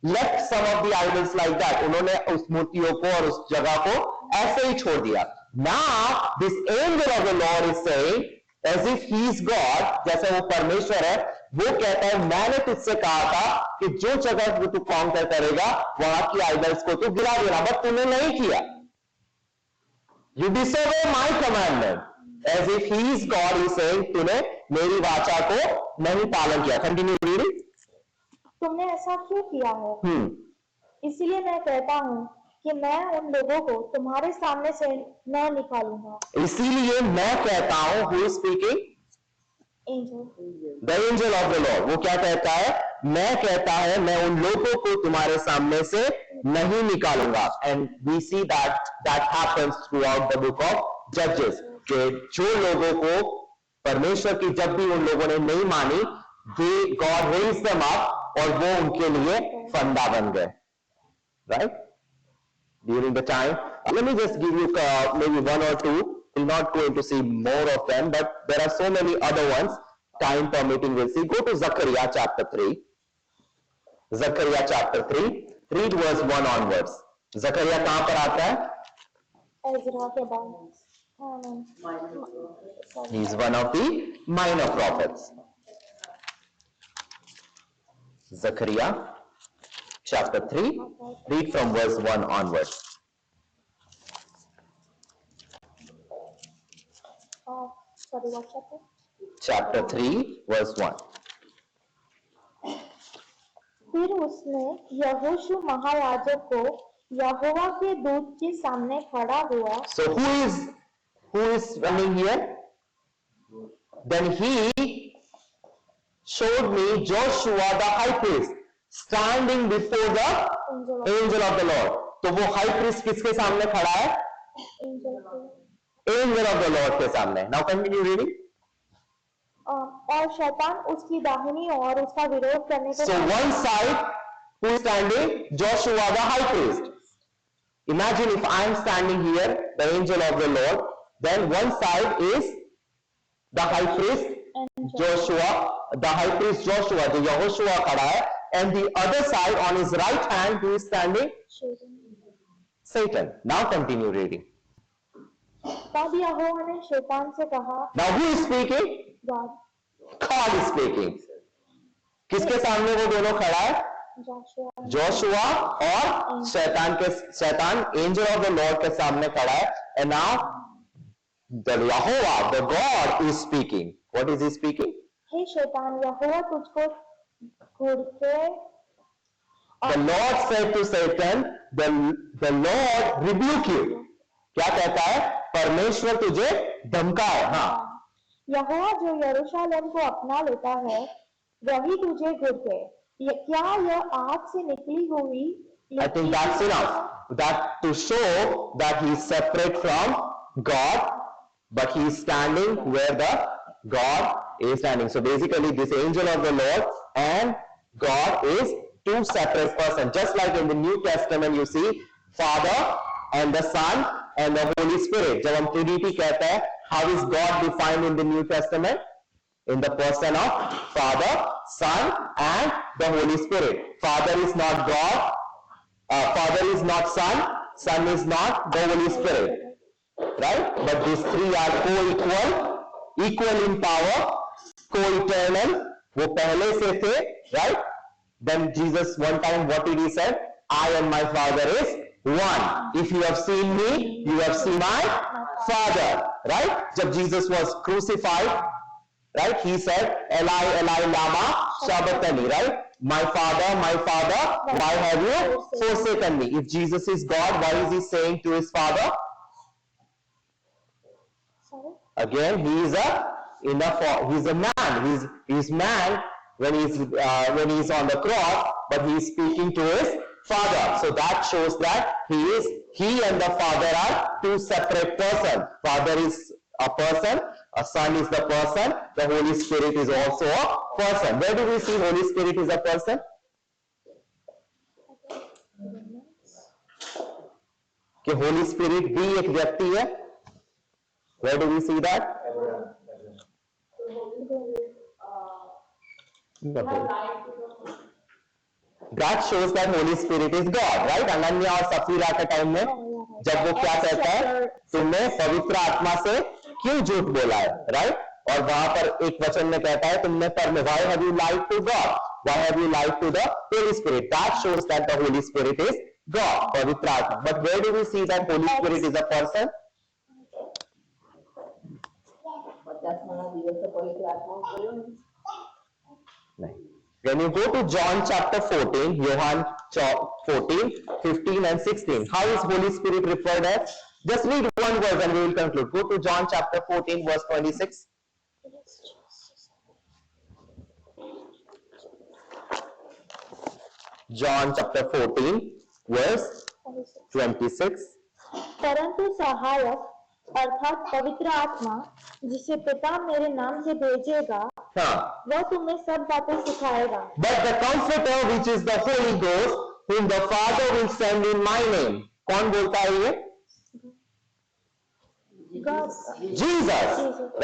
left some of the idols like that. उन्होंने उस मूर्तियों को और उस जगह को ऐसे ही छोड़ दिया. Now this angel of the Lord is saying, as if he is God, जैसे वो परमेश्वर है, वो कहता है मैंने तुझसे कहा था कि जो जगह वो तू कॉन्कर करेगा वहां की आइडल्स को तू गिरा देना, बट तूने नहीं किया. You disobey my commandment. As if he is God, he is saying, तूने मेरी वाचा को नहीं पालन किया. Continue reading. तुमने ऐसा क्यों किया है? इसीलिए मैं कहता हूँ कि मैं उन लोगों को तुम्हारे सामने से न निकालूंगा. इसीलिए मैं कहता हूँ, who is speaking? Angel. The angel of the Lord. वो क्या कहता है? मैं कहता है मैं उन लोगों को तुम्हारे सामने से नहीं निकालूंगा. And we see that happens throughout the book of Judges. कि जो लोगों को परमेश्वर की जब भी उन लोगों ने नहीं मानी, God raised them up और वो उनके लिए फंदा बन गए. Right? During the time, let me just give you maybe one or two. We'll not going to see more of them, but there are so many other ones. Time permitting, we'll see. Go to Zechariah chapter 3. Zechariah chapter 3. Read verse 1 onwards. Zechariah कहाँ पर आता है? Ezra के बाद. He is one of the minor prophets. Zechariah chapter 3. Read from verse 1 onwards. Sorry, what chapter? Chapter 3, verse 1. फिर उसने यहोशू महायाजक को यहोवा के दूत के सामने खड़ा हुआ. So who is running here? Then he showed me Joshua the high priest standing before the angel of the Lord. तो वो high priest किसके सामने खड़ा है? Angel of the Lord के सामने. Now continue reading. और शैतान उसकी दाहिनी ओर उसका विरोध करने को. So one side, who is standing? Joshua the high priest. Imagine if I am standing here, the angel of the Lord, then one side is the high priest Joshua, the high priest Joshua, जो यहोशुआ खड़ा है, and the other side on his right hand, who is standing? Satan. Now continue reading. तब यहोवा ने शैतान से कहा. Now who is speaking? God. God is speaking. किसके सामने वो दोनों खड़ा है? जोशुआ और शैतान एंजल ऑफ द लॉर्ड के सामने खड़ा है. And now the Yahovah, the God is speaking. What is he speaking? हे शैतान, यहोवा तुझको घुड़के. The Lord said to Satan, the Lord rebuke you. क्या कहता है? परमेश्वर तुझे धमकाए. हाँ. यहोवा जो यरूशलेम को अपना लेता है, वही तुझे घुड़के. क्या यह आग से निकली हुई? I think that's enough. That to show that he is separate from God, but he is standing where the God is standing. So basically, this angel of the Lord and God is two separate persons. Just like in the New Testament, you see Father and the Son and the Holy Spirit. जब हम Trinity कहते हैं, how is God defined in the New Testament? In the person of Father, Son, and the Holy Spirit. Father is not God. Father is not Son. Son is not the Holy Spirit. Right? But these three are co-equal, equal in power, co-eternal. वो पहले से थे. Right? Then Jesus one time, what did he say? I and my Father is one. If you have seen me, you have seen my Father. Right? जब Jesus was crucified, right? He said, Eli, Eli, lama sabachthani, right? My Father, why have you forsaken me? If Jesus is God, why is he saying to his Father? Sorry? Again, he is a man. He's man when he's on the cross, but he is speaking to his Father. So that shows that he and the Father are two separate persons. Father is a person, a Son is the person, the Holy Spirit is also a person. Where do we see Holy Spirit is a person? कि Holy Spirit भी एक व्यक्ति है. Where do we see that? That shows that Holy Spirit is God, right? Ananya और सफीरा के time में जब वो क्या कहता है, तुमने पवित्र आत्मा से क्यों झूठ बोला है, राइट? और वहां पर एक वचन में कहता है, तुमने why have you lied to God? Why have you lied to the Holy Spirit? That shows that the Holy Spirit is God, पवित्र आत्मा. But where do we see that Holy Spirit is a person? When you go to John chapter 14, Johann 14, 15 and 16, how is Holy Spirit referred as? Just read one verse and we will conclude. Go to John chapter 14, verse 26. John chapter 14, verse 26. परंतु सहायक अर्थात पवित्र आत्मा जिसे पिता मेरे नाम से भेजेगा वह तुम्हें सब बातें सिखाएगा. But the Comforter, which is the Holy Ghost, whom the Father will send in my name. कौन बोलता है ये? Jesus,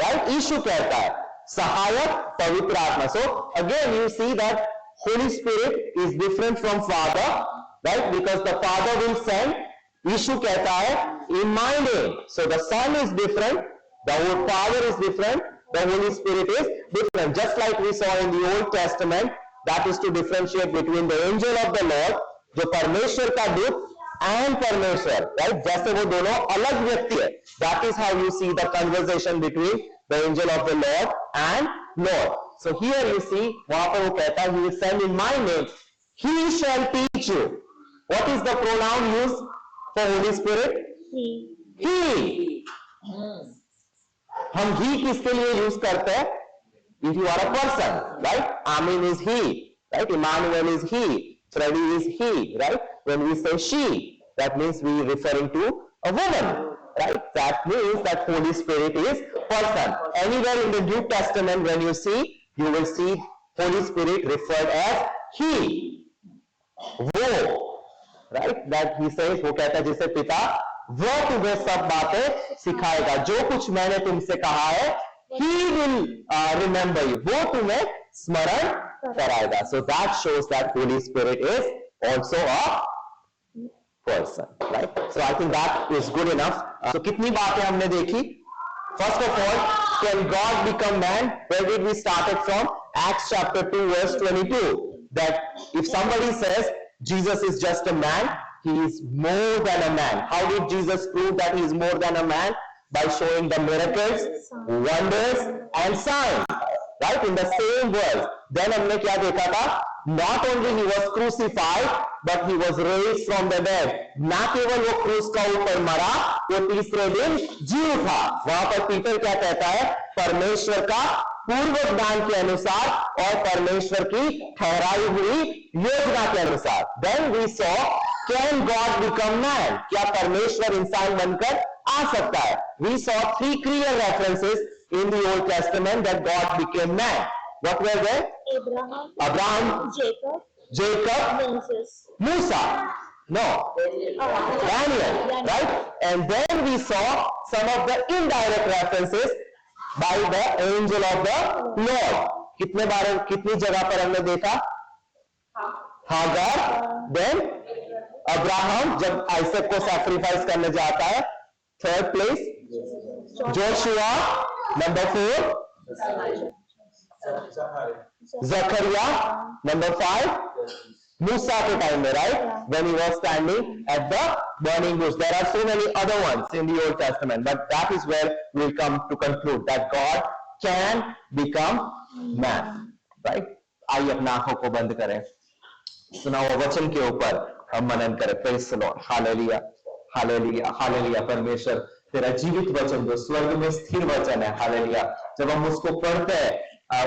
right? यीशु कहता है सहायक पवित्र आत्मा. So again you see that Holy Spirit is different from Father, right? Because the Father will send. यीशु कहता है in my name. So the Son is different, the Father is different, the Holy Spirit is different. Just like we saw in the Old Testament, that is to differentiate between the angel of the Lord, जो परमेश्वर का दूत, and परमेश्वर, right? जैसे वो दोनों अलग व्यक्ति है. That is how you see the conversation between the angel of the Lord and Lord. So here you see, वहां पर वो कहता है, he will send in my name, he shall teach you. What is the pronoun used for Holy Spirit? He. हम he किसके लिए use करते हैं? If you are a person, right? Amin is he, right? Emmanuel is he, Freddy is he, right? When we say she, that means we are referring to a woman, right? That means that Holy Spirit is person. Anywhere in the New Testament when you see, you will see Holy Spirit referred as he. वो, right? That he says, वो कहता है जिसे पिता वह तुम्हें सब बातें सिखाएगा, जो कुछ मैंने तुमसे कहा है, he will remember you, वो तुम्हें स्मरण कराएगा. So that shows that Holy Spirit is also a person, right? So I think that is good enough. So कितनी बातें हमने देखी? First of all, can God become man? Where did we started from? Acts chapter 2 verse 22. That if somebody says Jesus is just a man, he is more than a man. How did Jesus prove that he is more than a man? By showing the miracles, wonders and signs, right? In the same words. Then हमने क्या देखा था? Not only he was crucified, but he was raised from the dead. ना केवल वो क्रूस का ऊपर मरा, वो तीसरे दिन जी उठा. वहां पर पीटर क्या कहता है? परमेश्वर का पूर्व ज्ञान के अनुसार और परमेश्वर की ठहराई हुई योजना के अनुसार. Then we saw, can God become man? क्या परमेश्वर इंसान बनकर आ सकता है? We saw 3 clear references in the Old Testament that God became man. What were they? Abraham, Jacob, Musa. No, Daniel, right? And then we saw some of the indirect references by the angel of the Lord. कितनी जगह पर हमने देखा? Hagar, then Abraham जब आइसक को sacrifice करने जाता है. Third place Joshua. नंबर 4 जकरिया. नंबर 5 मूसा के टाइम में, right? When he was standing at the burning bush. There are so many other ones in the Old Testament, but that is where we'll come to conclude that God can become man, right? आइए अपना आंखों को बंद करें, सुना हुआ वचन के ऊपर हम मनन करें. Praise the Lord. Hallelujah, hallelujah, hallelujah. परमेश्वर तेरा जीवित वचन जो स्वर्ग में स्थिर वचन है, हालेलुया. जब हम उसको पढ़ते हैं,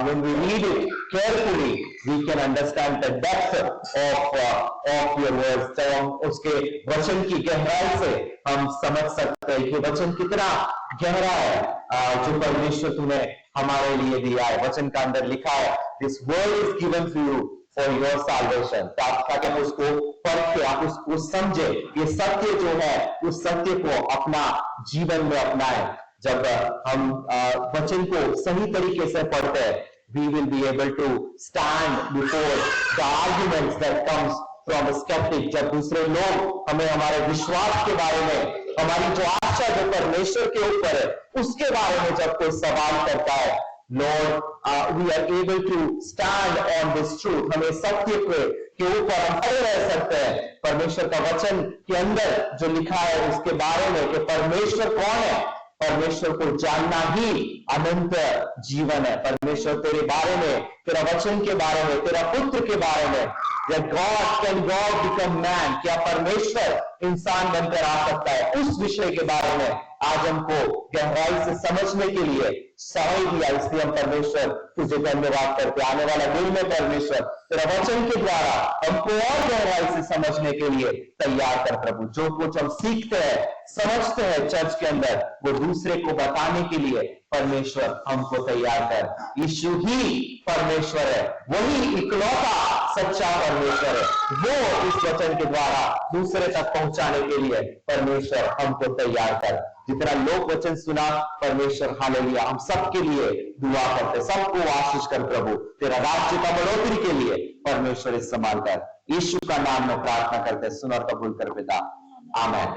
when we read it carefully, we can understand the depth of your words. जब हम उसके वचन की गहराई से हम समझ सकते हैं कि वचन कितना गहरा है जो परमेश्वर तूने हमारे लिए दिया है. वचन का अंदर लिखा है, this word is given to you for your salvation. ताकि आप उसको पढ़ के आप उसको समझे, ये सत्य जो है उस सत्य को अपना जीवन में अपनाएं. जब हम वचन को सही तरीके से पढ़ते हैं, we will be able to stand before the arguments that comes from a skeptic. जब दूसरे लोग हमें हमारे विश्वास के बारे में, हमारी जो आशा जो परमेश्वर के ऊपर है, उसके बारे में जब कोई सवाल करता है, Lord, we are able to stand on this truth. हमें सत्य के ऊपर हम खड़े रह सकते हैं. परमेश्वर का वचन के अंदर जो लिखा है उसके बारे में कि परमेश्वर कौन है, परमेश्वर को जानना ही अनंत जीवन है. परमेश्वर तेरे बारे में, तेरा वचन के बारे में, तेरा पुत्र के बारे में, कैन गॉड बिकम मैन, क्या परमेश्वर इंसान बनकर आ सकता है? उस विषय के बारे में आज हमको गहराई से समझने के लिए समय दिया, इसलिए हम परमेश्वर तुझे धन्यवाद करते। आने वाला दिन में परमेश्वर तेरा वचन के द्वारा हमको और गहराई से समझने के लिए तैयार कर प्रभु। जो कुछ हम सीखते हैं, समझते हैं चर्च के अंदर, वो दूसरे को बताने के लिए परमेश्वर हमको तैयार कर। यीशु ही परमेश्वर है, वही इकलौता सच्चा परमेश्वर है, वो इस वचन के द्वारा दूसरे तक पहुंचाने के लिए परमेश्वर हमको तैयार कर। जितना लोग वचन सुना परमेश्वर, हालेलुया, हम सबके लिए दुआ करते, सबको आशीष कर प्रभु, तेरा राज्य का बढ़ोतरी के लिए परमेश्वर इस्तेमाल कर। यीशु का नाम में प्रार्थना करते, सुन और कबूल कर पिता, आमीन।